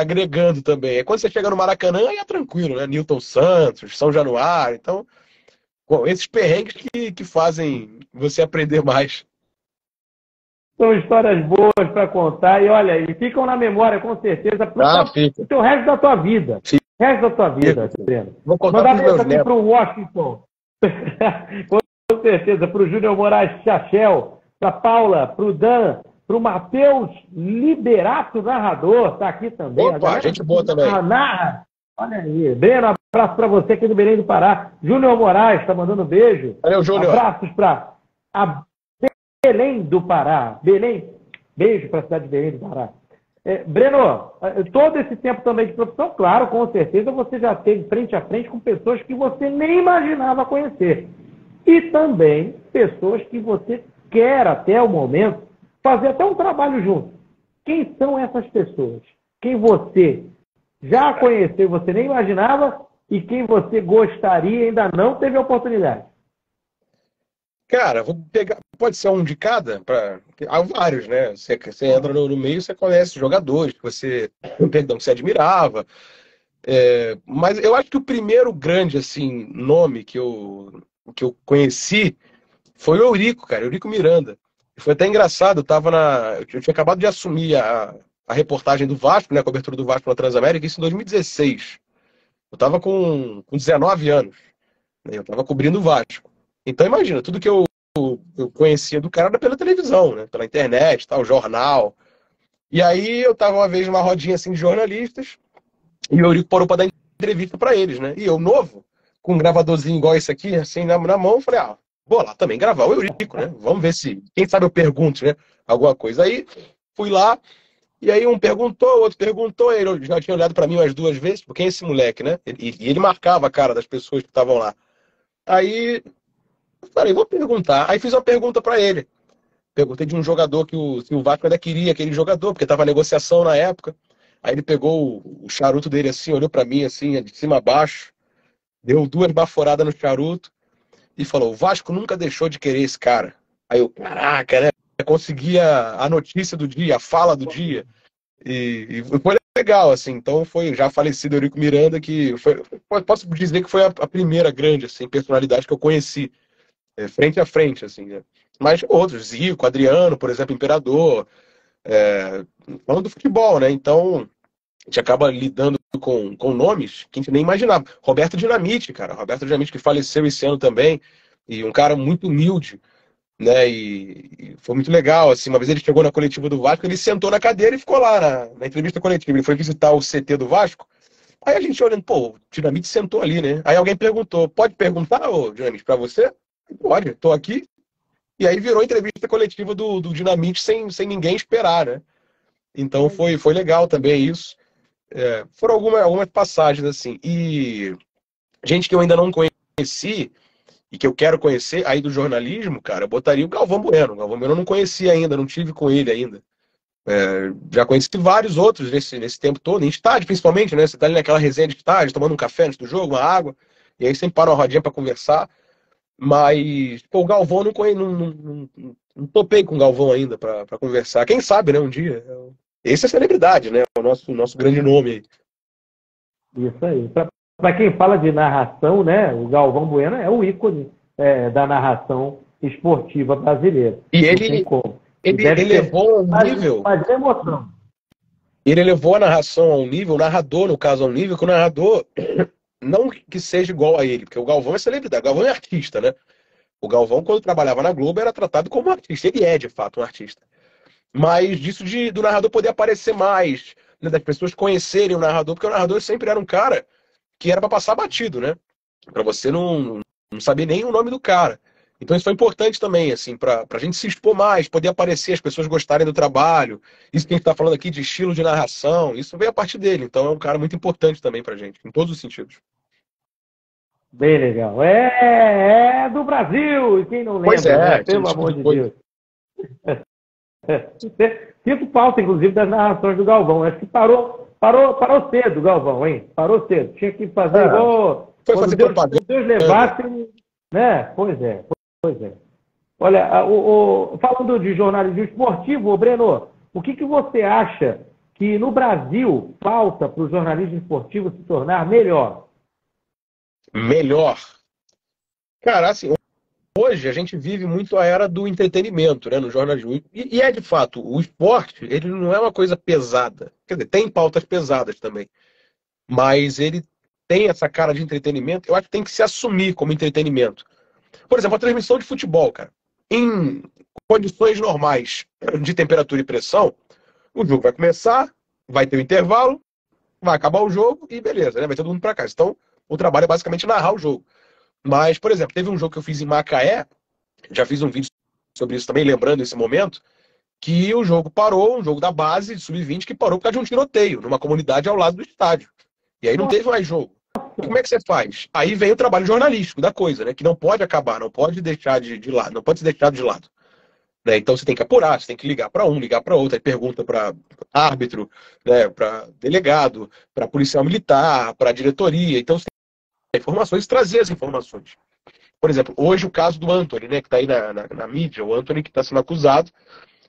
agregando também. Quando você chega no Maracanã, aí é tranquilo, né? Newton Santos, São Januário. Então, esses perrengues que fazem você aprender mais. São histórias boas para contar e olha, e ficam na memória com certeza para o resto da tua vida. Fica. O resto da tua vida, Breno. Vou contar mandar beijo aqui para o Washington. Com certeza, para o Júnior Moraes Chachel, para a Paula, para o Dan, para o Matheus Liberato, narrador, está aqui também. Opa, gente boa também. Narra. Olha aí. Breno, abraço para você aqui do Belém do Pará. Júnior Moraes está mandando beijo. Valeu, Júnior. Abraços para a Belém do Pará. Belém, beijo para a cidade de Belém do Pará. Breno, todo esse tempo também de profissão, claro, com certeza você já esteve frente a frente com pessoas que você nem imaginava conhecer. E também pessoas que você quer até o momento fazer até um trabalho junto. Quem são essas pessoas? Quem você já conheceu, você nem imaginava, e quem você gostaria e ainda não teve a oportunidade? Cara, vou pegar. Pode ser um de cada? Há vários, né? Você entra no meio, você conhece jogadores que você admirava. Mas eu acho que o primeiro grande assim, nome que eu conheci foi o Eurico, cara, Eurico Miranda. Foi até engraçado, eu tinha acabado de assumir a reportagem do Vasco, né? A cobertura do Vasco na Transamérica, isso em 2016. Eu estava com 19 anos, né? Eu estava cobrindo o Vasco. Então imagina, tudo que eu conhecia do cara era pela televisão, né? Pela internet, tal, jornal. E aí eu tava uma vez numa rodinha assim de jornalistas e o Eurico parou para dar entrevista para eles, né? E eu, novo, com um gravadorzinho igual esse aqui, assim, na mão, falei, vou lá também gravar o Eurico, né? Vamos ver se, quem sabe eu pergunto, né? Alguma coisa. Aí fui lá, e aí um perguntou, o outro perguntou, ele já tinha olhado para mim umas 2 vezes, porque quem é esse moleque, né? E ele marcava a cara das pessoas que estavam lá. Aí eu falei, vou perguntar. Aí fiz uma pergunta para ele. Perguntei de um jogador que o Vasco ainda queria, aquele jogador, porque estava negociação na época. Aí ele pegou o charuto dele assim, olhou para mim assim, de cima a baixo, deu 2 baforadas no charuto e falou, o Vasco nunca deixou de querer esse cara. Aí eu, caraca, né? Eu conseguia a notícia do dia, a fala do dia. E foi legal, assim. Então foi já falecido Eurico Miranda, que posso dizer que foi a primeira grande assim, personalidade que eu conheci, frente a frente, assim, né? Mas outros, Zico, Adriano, por exemplo, Imperador, falando do futebol, né? Então a gente acaba lidando com nomes que a gente nem imaginava. Roberto Dinamite, cara. Roberto Dinamite, que faleceu esse ano também, e um cara muito humilde, né? E foi muito legal, assim. Uma vez ele chegou na coletiva do Vasco, ele sentou na cadeira e ficou lá na entrevista coletiva. Ele foi visitar o CT do Vasco. Aí a gente olhando, pô, o Dinamite sentou ali, né? Aí alguém perguntou, pode perguntar, ô Dinamite, pra você? Pode, tô aqui. E aí virou entrevista coletiva do Dinamite sem ninguém esperar, né? Então foi legal também isso. Foram algumas passagens, assim. E gente que eu ainda não conheci e que eu quero conhecer, aí do jornalismo, cara, eu botaria o Galvão Bueno. O Galvão Bueno eu não conhecia ainda, não tive com ele ainda. Já conheci vários outros nesse tempo todo, em estádio principalmente, né? Você tá ali naquela resenha de estádio, tomando um café antes do jogo, uma água, e aí sempre para uma rodinha para conversar. Mas, pô, o Galvão não topei com o Galvão ainda para conversar. Quem sabe, né, um dia. Esse é celebridade, né? O nosso grande nome aí. Isso aí. Para quem fala de narração, né, o Galvão Bueno é o ícone da narração esportiva brasileira. E ele levou a um nível. Mas é emoção. Ele levou a narração a um nível, o narrador, no caso, a um nível que o narrador. Não que seja igual a ele, porque o Galvão é celebridade, o Galvão é artista, né? O Galvão, quando trabalhava na Globo, era tratado como um artista. Ele é, de fato, um artista. Mas disso do narrador poder aparecer mais, né, das pessoas conhecerem o narrador, porque o narrador sempre era um cara que era para passar batido, né? Para você não saber nem o nome do cara. Então isso foi importante também, assim, para a gente se expor mais, poder aparecer, as pessoas gostarem do trabalho. Isso que a gente está falando aqui de estilo de narração, isso veio a partir dele. Então é um cara muito importante também para a gente, em todos os sentidos. Bem legal. É do Brasil, e quem não lembra, pois né? Pelo amor de Deus. Sinto falta, inclusive, das narrações do Galvão. Acho que parou cedo, Galvão, hein? Parou cedo. Tinha que fazer igual... Foi fazer propaganda. Deus levasse, né? Pois é. Olha, falando de jornalismo esportivo, Breno, o que você acha que no Brasil falta para o jornalismo esportivo se tornar melhor? Melhor? Cara, assim, hoje a gente vive muito a era do entretenimento, né, no jornalismo. E é de fato, o esporte, ele não é uma coisa pesada. Quer dizer, tem pautas pesadas também. Mas ele tem essa cara de entretenimento. Eu acho que tem que se assumir como entretenimento. Por exemplo, a transmissão de futebol, cara. Em condições normais de temperatura e pressão, o jogo vai começar, vai ter um intervalo, vai acabar o jogo e beleza, né? Vai todo mundo pra casa. Então, o trabalho é basicamente narrar o jogo. Mas, por exemplo, teve um jogo que eu fiz em Macaé, já fiz um vídeo sobre isso também, lembrando esse momento, que o jogo parou, um jogo da base de sub-20 que parou por causa de um tiroteio numa comunidade ao lado do estádio. E aí não teve mais jogo. E como é que você faz? Aí vem o trabalho jornalístico da coisa, né? Que não pode acabar, não pode deixar de lado, não pode ser deixado de lado. Né? Então você tem que apurar, você tem que ligar para um, ligar para outro, aí pergunta para árbitro, né? Para delegado, para policial militar, para diretoria. Então você tem informações e trazer as informações. Por exemplo, hoje o caso do Anthony, né? Que está aí na mídia, o Anthony que está sendo acusado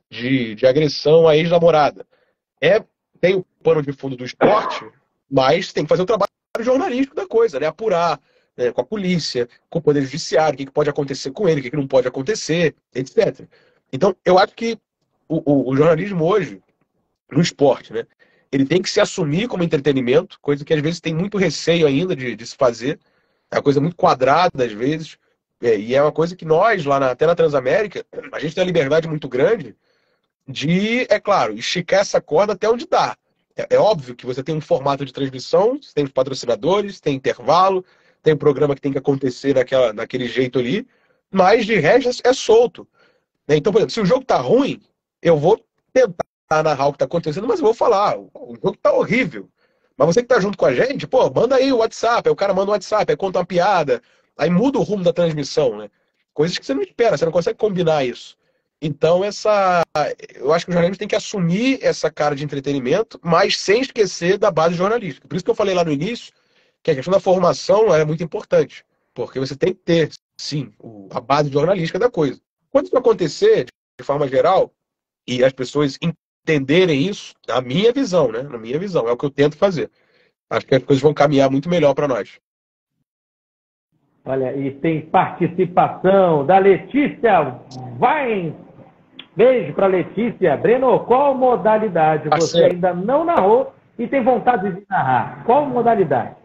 de agressão à ex-namorada. Tem o pano de fundo do esporte, mas tem que fazer o trabalho jornalístico da coisa, né? Apurar, né? Com a polícia, com o Poder Judiciário, o que pode acontecer com ele, o que não pode acontecer, etc. Então, eu acho que o jornalismo hoje, no esporte, né? Ele tem que se assumir como entretenimento, coisa que às vezes tem muito receio ainda de se fazer. É uma coisa muito quadrada, às vezes. E é uma coisa que nós, até na Transamérica, a gente tem uma liberdade muito grande de, é claro, esticar essa corda até onde dá. É óbvio que você tem um formato de transmissão, você tem os patrocinadores, tem intervalo, tem um programa que tem que acontecer naquele jeito ali, mas de resto é solto. Né? Então, por exemplo, se o jogo tá ruim, eu vou tentar narrar o que tá acontecendo, mas eu vou falar, o jogo tá horrível. Mas você que tá junto com a gente, pô, manda aí o WhatsApp, aí o cara manda o WhatsApp, aí conta uma piada, aí muda o rumo da transmissão, né? Coisas que você não espera, você não consegue combinar isso. Então, eu acho que o jornalismo tem que assumir essa cara de entretenimento, mas sem esquecer da base jornalística. Por isso que eu falei lá no início que a questão da formação é muito importante, porque você tem que ter, sim, a base jornalística da coisa. Quando isso acontecer, de forma geral, e as pessoas entenderem isso, na minha visão, né? Na minha visão, é o que eu tento fazer. Acho que as coisas vão caminhar muito melhor para nós. Olha, e tem participação da Letícia Vai. Beijo para Letícia. Breno, qual modalidade você ainda não narrou e tem vontade de narrar? Qual modalidade?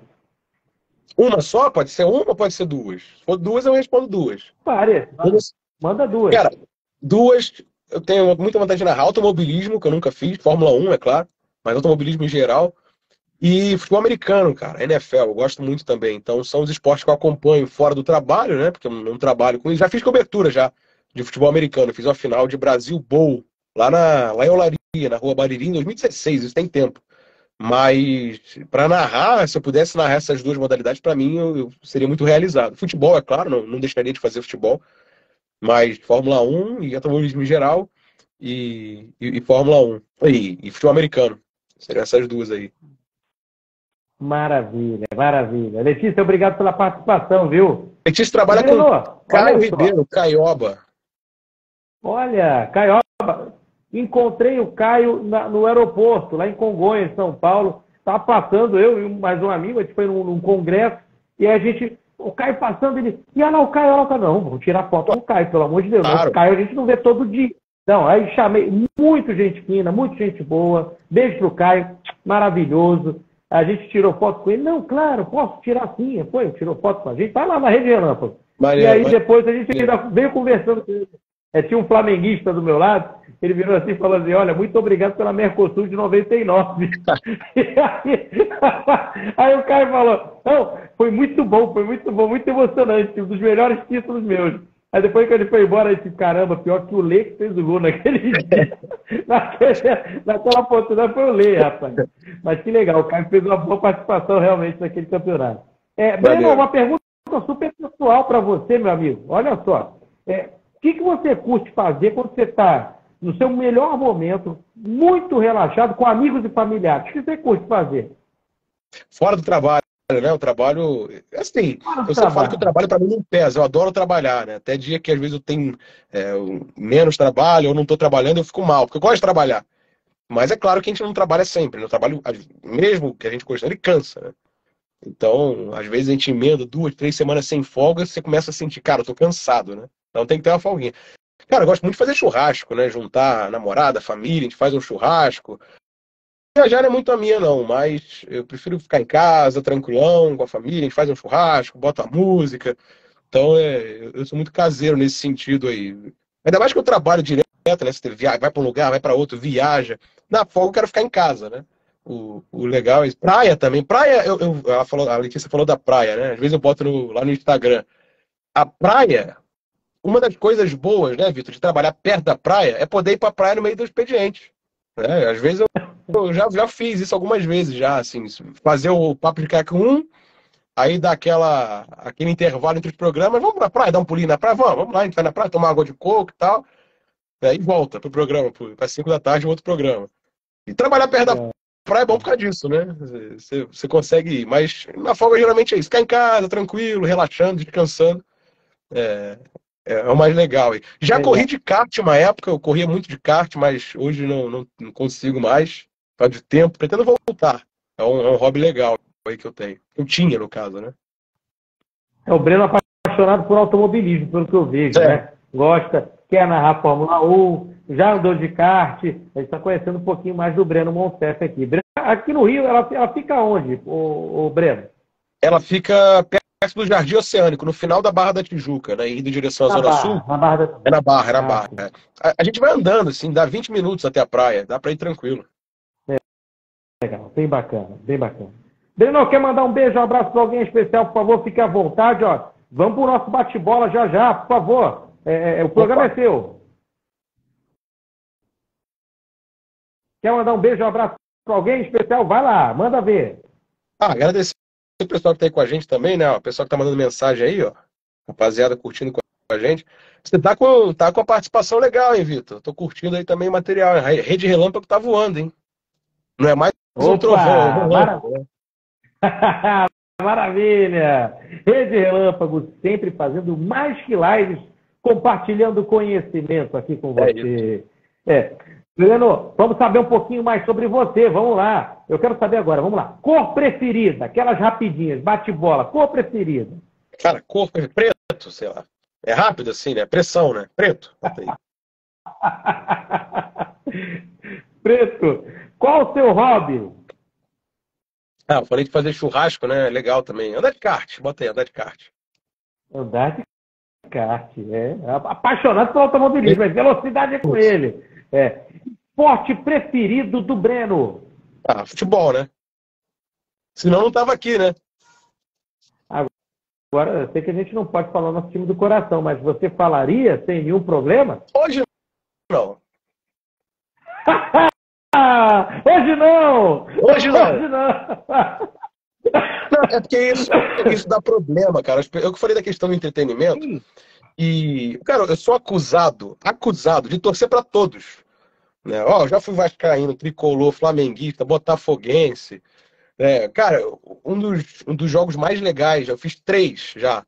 Uma só? Pode ser uma ou pode ser duas? Se for duas, eu respondo duas. Parece. Manda duas. Cara, duas, eu tenho muita vontade de narrar. Automobilismo, que eu nunca fiz. Fórmula 1, é claro. Mas automobilismo em geral. E futebol americano, cara. NFL, eu gosto muito também. Então são os esportes que eu acompanho fora do trabalho, né? Porque eu não trabalho com isso. Já fiz cobertura já de futebol americano. Fiz uma final de Brasil Bowl lá em Olaria, na Rua Bariri, em 2016. Isso tem tempo. Mas para narrar, se eu pudesse narrar essas duas modalidades, para mim eu seria muito realizado. Futebol, é claro, não deixaria de fazer futebol, mas Fórmula 1 e automobilismo em geral e Fórmula 1 e futebol americano. Seriam essas duas aí. Maravilha, maravilha. Letícia, obrigado pela participação, viu? Letícia trabalha com Caio Ribeiro, Caioba. Olha, Caioba. Encontrei o Caio no aeroporto, lá em Congonhas, em São Paulo. Estava passando, eu e mais um amigo, a gente foi num congresso, e aí o Caio passando, ele, e olha lá o Caio, olha lá o Caio. Não, vamos tirar foto com o Caio, pelo amor de Deus. Claro. O Caio a gente não vê todo dia. Não, aí chamei, muito gente fina, muito gente boa. Beijo pro Caio, maravilhoso. A gente tirou foto com ele. Não, claro, posso tirar sim. Foi, tirou foto com a gente. Tá lá na Rede Relâmpago. E aí depois a gente ainda veio conversando com ele. Tinha um flamenguista do meu lado, ele virou assim e falou assim, olha, muito obrigado pela Mercosul de 99. Aí o Caio falou, não, foi muito bom, muito emocionante, um dos melhores títulos meus. Aí depois que ele foi embora, eu disse, caramba, pior que o Lê que fez o gol naquele dia. Naquela oportunidade foi o Lê, rapaz. Mas que legal, o Caio fez uma boa participação realmente naquele campeonato. Breno, uma pergunta super pessoal para você, meu amigo. Olha só, o que você curte fazer quando você está no seu melhor momento, muito relaxado, com amigos e familiares? O que você curte fazer? Fora do trabalho, né? O trabalho... Assim, eu sempre falo que o trabalho para mim não pesa. Eu adoro trabalhar, né? Até dia que às vezes eu tenho menos trabalho, ou não estou trabalhando, eu fico mal, porque eu gosto de trabalhar. Mas é claro que a gente não trabalha sempre, né? O trabalho, mesmo que a gente goste, ele cansa, né? Então, às vezes a gente emenda 2, 3 semanas sem folga, você começa a sentir, cara, eu tô cansado, né? Então tem que ter uma folguinha. Cara, eu gosto muito de fazer churrasco, né? Juntar a namorada, a família, a gente faz um churrasco. Viajar não é muito a minha, não, mas eu prefiro ficar em casa, tranquilão, com a família, a gente faz um churrasco, bota a música. Então, eu sou muito caseiro nesse sentido aí. Ainda mais que eu trabalho direto, né? Você vai para um lugar, vai para outro, viaja. Na folga eu quero ficar em casa, né? O legal é isso. Praia também. Praia, a Letícia falou da praia, né? Às vezes eu boto lá no Instagram. A praia, uma das coisas boas, né, Vitor, de trabalhar perto da praia é poder ir para a praia no meio do expediente. Né? Às vezes eu já fiz isso algumas vezes, já, assim, fazer o Papo de Caco 1, aí dá aquele intervalo entre os programas, vamos pra praia, dar um pulinho na praia, vamos lá, a gente vai na praia, tomar água de coco e tal, aí volta pro programa, para 5 da tarde, outro programa. E trabalhar perto da praia é bom por causa disso, né? Você consegue ir, mas na folga geralmente é isso, ficar em casa, tranquilo, relaxando, descansando, é o mais legal. Já corri de kart uma época, eu corria muito de kart, mas hoje não consigo mais, por causa de tempo, pretendo voltar. É um hobby legal aí que eu tenho. Eu tinha, no caso, né? O Breno é apaixonado por automobilismo, pelo que eu vejo, né? Gosta, quer narrar Fórmula 1, já andou de kart. A gente está conhecendo um pouquinho mais do Breno Montef aqui. Aqui no Rio, ela fica onde, o Breno? Ela fica perto do Jardim Oceânico, no final da Barra da Tijuca, né? Indo em direção à Zona Sul. Na Barra da... É na Barra. A gente vai andando, assim, dá 20 minutos até a praia, dá para ir tranquilo. Legal, bem bacana, bem bacana. Breno, quer mandar um beijo, um abraço para alguém especial, por favor, fique à vontade, ó. Vamos para o nosso bate-bola já, por favor. O programa é seu. Quer mandar um beijo, um abraço para alguém especial? Vai lá, manda ver. Agradecer o pessoal que tá aí com a gente também, né? O pessoal que tá mandando mensagem aí, ó. Rapaziada curtindo com a gente. Você tá com a participação legal, hein, Vitor? Tô curtindo aí também o material. A Rede Relâmpago tá voando, hein? Não é mais um trovão, é um relâmpago, né? Maravilha! Rede Relâmpago sempre fazendo mais que lives, compartilhando conhecimento aqui com você. Breno, vamos saber um pouquinho mais sobre você. Vamos lá. Eu quero saber agora. Vamos lá. Cor preferida, aquelas rapidinhas, bate-bola. Cor preferida. Cara, cor preto, sei lá. É rápido assim, né? Pressão, né? Preto. Preto. Qual o seu hobby? Eu falei de fazer churrasco, né? Legal também. Andar de kart. Bota aí, andar de kart. Andar de kart, apaixonado pelo automobilismo, mas velocidade é com ele. Esporte preferido do Breno? Futebol, né? Senão não tava aqui, né? Agora, eu sei que a gente não pode falar o nosso time do coração, mas você falaria sem nenhum problema? Hoje não. Hoje não! Hoje não! Não, é porque isso dá problema, cara. Eu que falei da questão do entretenimento. E, cara, eu sou acusado de torcer para todos. Né? Já fui vascaíno, tricolor, flamenguista, botafoguense. Cara, um dos jogos mais legais, eu fiz 3 já.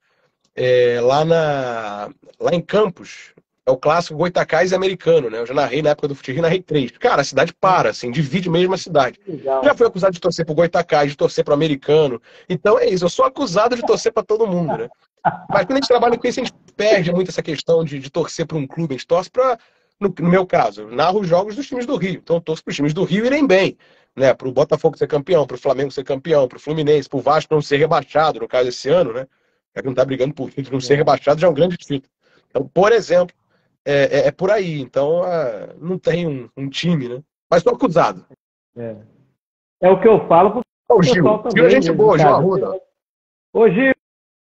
Lá em Campos, é o clássico Goitacazes americano, né? Eu já narrei na época do Fute Rio, narrei 3. Cara, a cidade para, assim, divide mesmo a cidade. Legal. Já fui acusado de torcer pro Goitacazes, de torcer pro americano. Então é isso, eu sou acusado de torcer para todo mundo, né? Mas quando a gente trabalha com isso, a gente perde muito essa questão de torcer para um clube. A gente torce para, no meu caso, eu narro os jogos dos times do Rio. Então eu torço para os times do Rio irem bem. Né? Para o Botafogo ser campeão, para o Flamengo ser campeão, para o Fluminense, para o Vasco não ser rebaixado, no caso esse ano, né? Já que não está brigando por título, não ser rebaixado já é um grande título. Então, por exemplo, é por aí. Então, não tem um time, né? Mas estou acusado. É o que eu falo para o pessoal também. Gil é gente boa, Gil Arruda. Ô, Gil!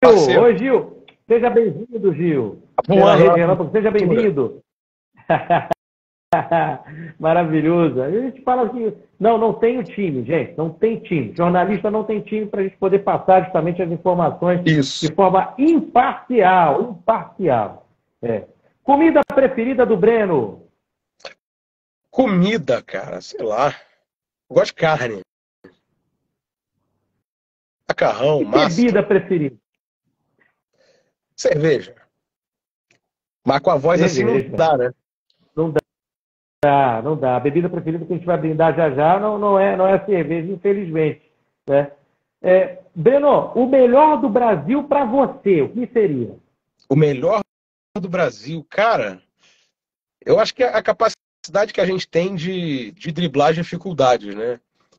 Ô, Gil! Seja bem-vindo, Gil. Seja bem-vindo. Maravilhoso. A gente fala que não tem o time, gente. Não tem time. Jornalista não tem time para a gente poder passar justamente as informações de forma imparcial. Comida preferida do Breno? Comida, cara, sei lá. Eu gosto de carne. Macarrão, massa. Bebida preferida? Cerveja. Mas com a voz assim não dá, né? Não dá. A bebida preferida que a gente vai brindar já não é cerveja, infelizmente. Né? Breno, o melhor do Brasil para você, o que seria? O melhor do Brasil, cara, eu acho que é a capacidade que a gente tem de driblar as dificuldades, né?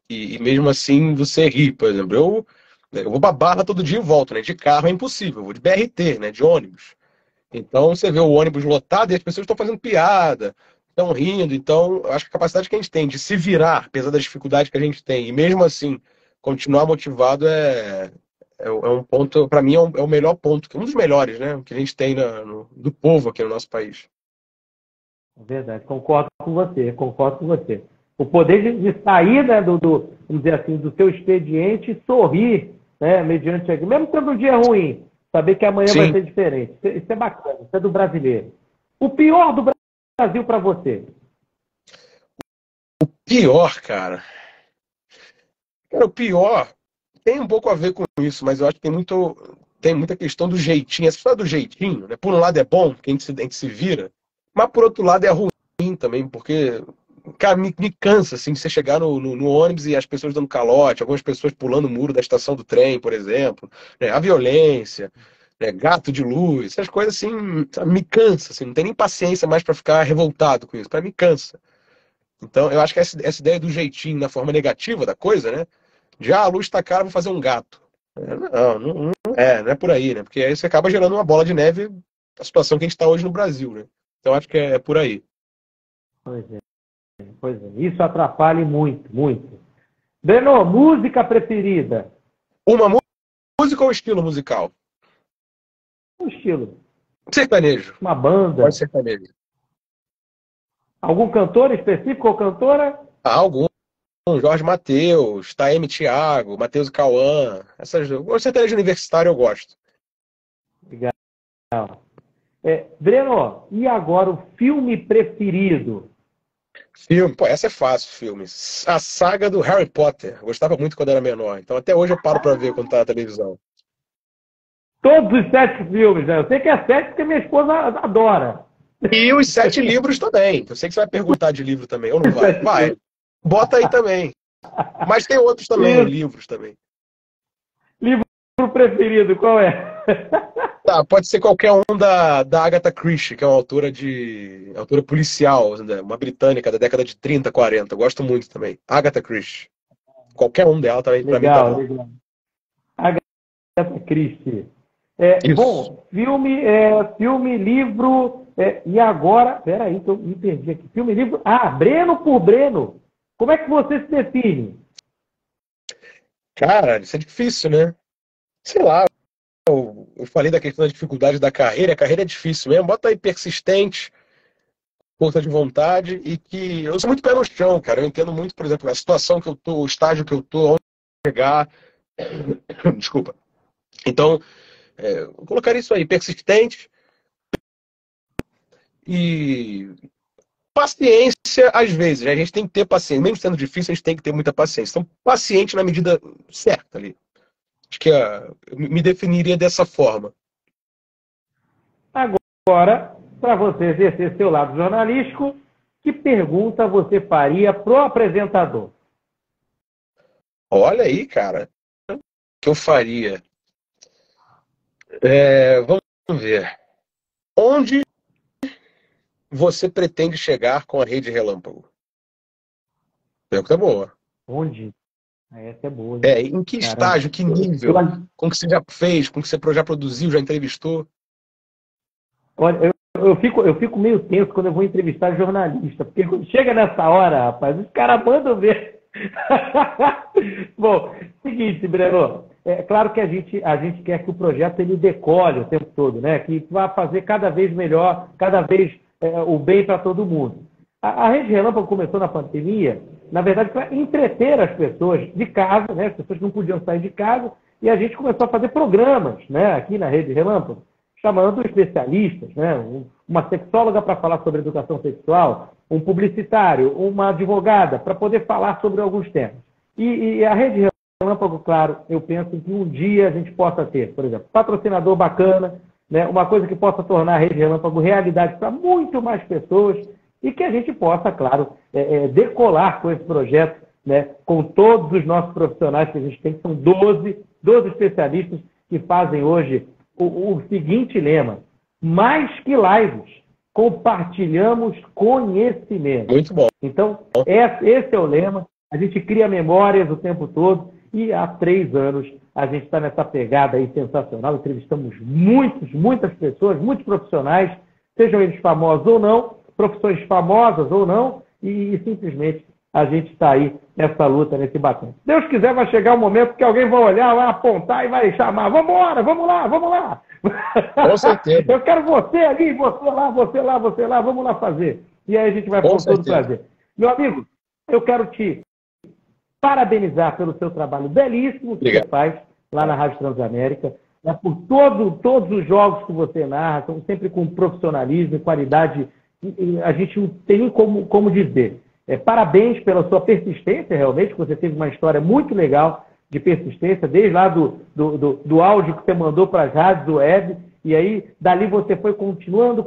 E mesmo assim você ri, por exemplo. Eu vou pra Barra todo dia e volto, né? De carro é impossível, eu vou de BRT, né? De ônibus. Então você vê o ônibus lotado e as pessoas estão fazendo piada, estão rindo. Então, eu acho que a capacidade que a gente tem de se virar, apesar das dificuldades que a gente tem, e mesmo assim continuar motivado é um ponto, para mim, é o melhor ponto, um dos melhores, né? Que a gente tem do povo aqui no nosso país. É verdade, concordo com você, concordo com você. O poder de sair, né, vamos dizer assim, do seu expediente e sorrir, né, mediante aqui, mesmo tendo um dia ruim, saber que amanhã vai ser diferente. Isso é bacana, isso é do brasileiro. O pior do Brasil para você? O pior, cara. Cara, o pior tem um pouco a ver com isso, mas eu acho que tem muita questão do jeitinho. Essa história do jeitinho, né? Por um lado é bom, porque a gente se vira, mas por outro lado é ruim também, porque, cara, me cansa, assim, você chegar no ônibus e as pessoas dando calote, algumas pessoas pulando o muro da estação do trem, por exemplo, né? A violência, né? Gato de luz, essas coisas, assim, sabe? Me cansa, assim, não tem nem paciência mais para ficar revoltado com isso, para mim cansa. Então, eu acho que essa ideia do jeitinho na forma negativa da coisa, né? A luz está cara, vou fazer um gato. Não é por aí, né? Porque aí você acaba gerando uma bola de neve, a situação que a gente está hoje no Brasil, né? Então acho que é por aí. Pois é. Isso atrapalha muito, muito. Breno, música preferida? Uma música ou estilo musical? Um estilo. Sertanejo. Uma banda. Pode sertanejo. Algum cantor específico ou cantora? Algum. Jorge Mateus, Taeme Thiago, Mateus e Cauã. O sertanejo universitário eu gosto. Legal. Breno, e agora o filme preferido? Filme, pô, essa é fácil, filme. A saga do Harry Potter. Eu gostava muito quando era menor. Então até hoje eu paro pra ver quando tá na televisão. Todos os 7 filmes, né? Eu sei que é 7 porque minha esposa adora. E os 7 livros também. Eu sei que você vai perguntar de livro também, ou não vai? Vai. Bota aí também. Mas tem outros também, livros também. Livro preferido, qual é? Tá, pode ser qualquer um da Agatha Christie, que é uma autora policial, uma britânica da década de 30, 40. Eu gosto muito também. Agatha Christie. Qualquer um dela também, pra mim, tá bom. Legal. Agatha Christie. Bom, filme, livro, e agora... Peraí, que eu me perdi aqui. Filme, livro... Breno por Breno. Como é que você se define? Cara, isso é difícil, né? Sei lá, eu falei da questão da dificuldade da carreira. A carreira é difícil mesmo. Bota aí persistente, força de vontade e que... Eu sou muito pé no chão, cara. Eu entendo muito, por exemplo, a situação que eu tô, o estágio que eu tô, onde chegar. Desculpa. Então, eu colocaria isso aí, persistente e paciência às vezes, né? A gente tem que ter paciência. Mesmo sendo difícil, a gente tem que ter muita paciência. Então, paciente na medida certa ali. Acho que eu me definiria dessa forma. Agora, para você exercer seu lado jornalístico, que pergunta você faria pro apresentador? Olha aí, cara. O que eu faria? Vamos ver. Onde você pretende chegar com a Rede Relâmpago? Pergunta boa. Onde? Essa é boa. Em que estágio, que nível? Com que você já fez, com que você já produziu, já entrevistou? Olha, eu fico meio tenso quando eu vou entrevistar jornalista, porque quando chega nessa hora, rapaz, os caras mandam ver. Bom, seguinte, Breno, é claro que a gente quer que o projeto ele decole o tempo todo, né? Que vá fazer cada vez melhor, cada vez o bem para todo mundo. A Rede Relâmpago começou na pandemia, na verdade, para entreter as pessoas de casa, né? As pessoas não podiam sair de casa, e a gente começou a fazer programas, né? Aqui na Rede Relâmpago, chamando especialistas, né? Uma sexóloga para falar sobre educação sexual, um publicitário, uma advogada, para poder falar sobre alguns temas. E a Rede Relâmpago, claro, eu penso que um dia a gente possa ter, por exemplo, patrocinador bacana, né? Uma coisa que possa tornar a Rede Relâmpago realidade para muito mais pessoas e que a gente possa, claro, decolar com esse projeto né, com todos os nossos profissionais que a gente tem, que são 12 especialistas que fazem hoje o seguinte lema: mais que lives, compartilhamos conhecimento. Muito bom. Então, esse é o lema. A gente cria memórias o tempo todo e há 3 anos a gente está nessa pegada aí sensacional. Entrevistamos muitas pessoas, muitos profissionais, sejam eles famosos ou não, profissões famosas ou não, e simplesmente a gente está aí nessa luta, nesse batente. Se Deus quiser, vai chegar um momento que alguém vai olhar, vai apontar e vai chamar: vamos embora, vamos lá. Com certeza. Eu quero você ali, você lá, vamos lá fazer. E aí a gente vai por todo prazer. Meu amigo, eu quero te parabenizar pelo seu trabalho belíssimo que você faz lá na Rádio Transamérica, né, por todos os jogos que você narra, são sempre com profissionalismo e qualidade. A gente não tem como dizer. Parabéns pela sua persistência, realmente, que você teve uma história muito legal de persistência, desde lá do áudio que você mandou para as rádios do web, e aí dali você foi continuando,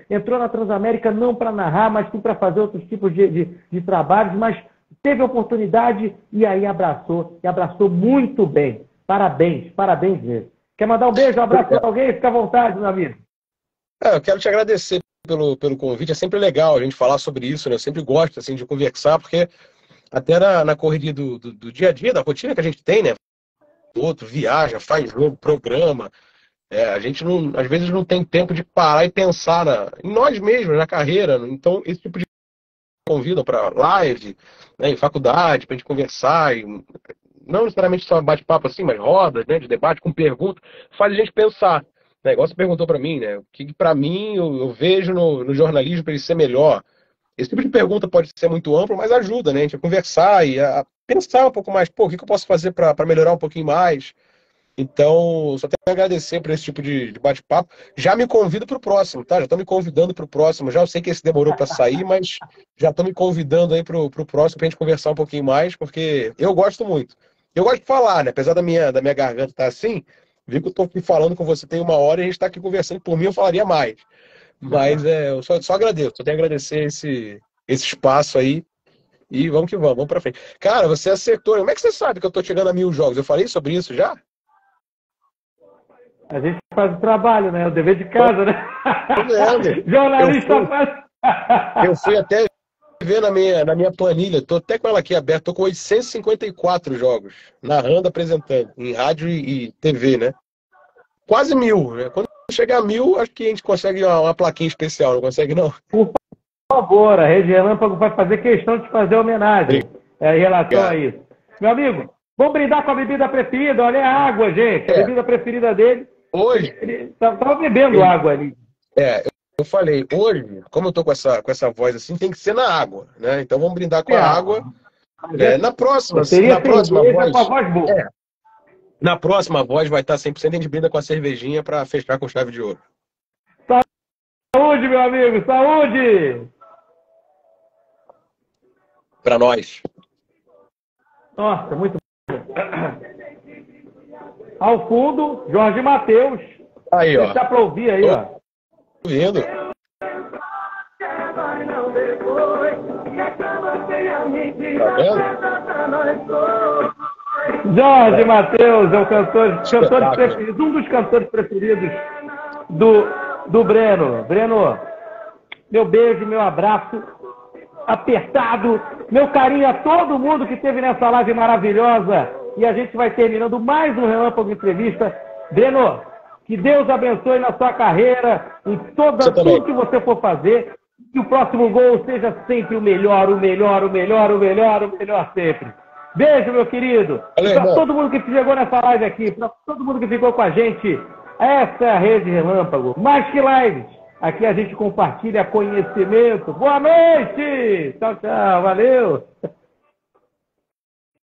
entrou na Transamérica não para narrar, mas sim para fazer outros tipos de trabalhos, mas teve oportunidade e aí abraçou muito bem. Parabéns mesmo. Quer mandar um beijo, um abraço para alguém? Fica à vontade, meu amigo. Eu quero te agradecer pelo convite. É sempre legal a gente falar sobre isso, né? Eu sempre gosto assim, de conversar, porque até na correria do dia a dia, da rotina que a gente tem, né? Outro viaja, faz jogo, programa. A gente às vezes não tem tempo de parar e pensar em nós mesmos, na carreira. Então, esse tipo de convida para live, né, em faculdade, para a gente conversar, não necessariamente só bate-papo assim, mas rodas, né, de debate com perguntas, faz a gente pensar. Né? Igual você perguntou para mim, né, o que para mim eu vejo no jornalismo para ele ser melhor. Esse tipo de pergunta pode ser muito amplo, mas ajuda, né, a gente a conversar e a pensar um pouco mais, o que eu posso fazer para melhorar um pouquinho mais. Então, só tenho que agradecer por esse tipo de bate-papo. Já me convido para o próximo, tá? Já estou me convidando para o próximo. Já eu sei que esse demorou para sair, mas já estou me convidando aí para o próximo para a gente conversar um pouquinho mais, porque eu gosto muito. Eu gosto de falar, né? Apesar da minha garganta estar assim, vi que eu estou aqui falando com você tem 1 hora e a gente está aqui conversando. Por mim, eu falaria mais. Mas eu só agradeço. Só tenho a agradecer esse espaço aí. E vamos que vamos para frente. Cara, você acertou. Como é que você sabe que eu estou chegando a 1000 jogos? Eu falei sobre isso já? A gente faz o trabalho, né? O dever de casa, né? Jornalista faz. Eu fui até ver na minha planilha, tô até com ela aqui aberta, tô com 854 jogos, narrando, apresentando, em rádio e TV, né? Quase 1000, né? Quando chegar a 1000, acho que a gente consegue uma plaquinha especial, não consegue não? Por favor, a Rede Relâmpago vai fazer questão de fazer homenagem em relação a isso. Meu amigo, vamos brindar com a bebida preferida, olha a água, gente, a bebida preferida dele. Hoje. Ele estava bebendo água ali. Eu falei, hoje, como eu tô com essa voz assim, tem que ser na água, né? Então vamos brindar com a água. Na próxima voz. Com a voz boa. Na próxima voz vai estar 100% a gente brinda com a cervejinha para fechar com chave de ouro. Saúde, meu amigo, saúde! Para nós. Nossa, muito bom. Ao fundo, Jorge Mateus. Aí, ó. Deixa pra ouvir aí, ó. Ouvindo. Tá vendo? Jorge Mateus é o cantor preferido, um dos cantores preferidos do Breno. Breno, meu beijo, meu abraço apertado, meu carinho a todo mundo que esteve nessa live maravilhosa. E a gente vai terminando mais um Relâmpago Entrevista. Breno, que Deus abençoe na sua carreira, em tudo que você for fazer. Que o próximo gol seja sempre o melhor sempre. Beijo, meu querido. Para todo mundo que chegou nessa live aqui, para todo mundo que ficou com a gente, essa é a Rede Relâmpago. Mais que lives. Aqui a gente compartilha conhecimento. Boa noite! Tchau, tchau. Valeu!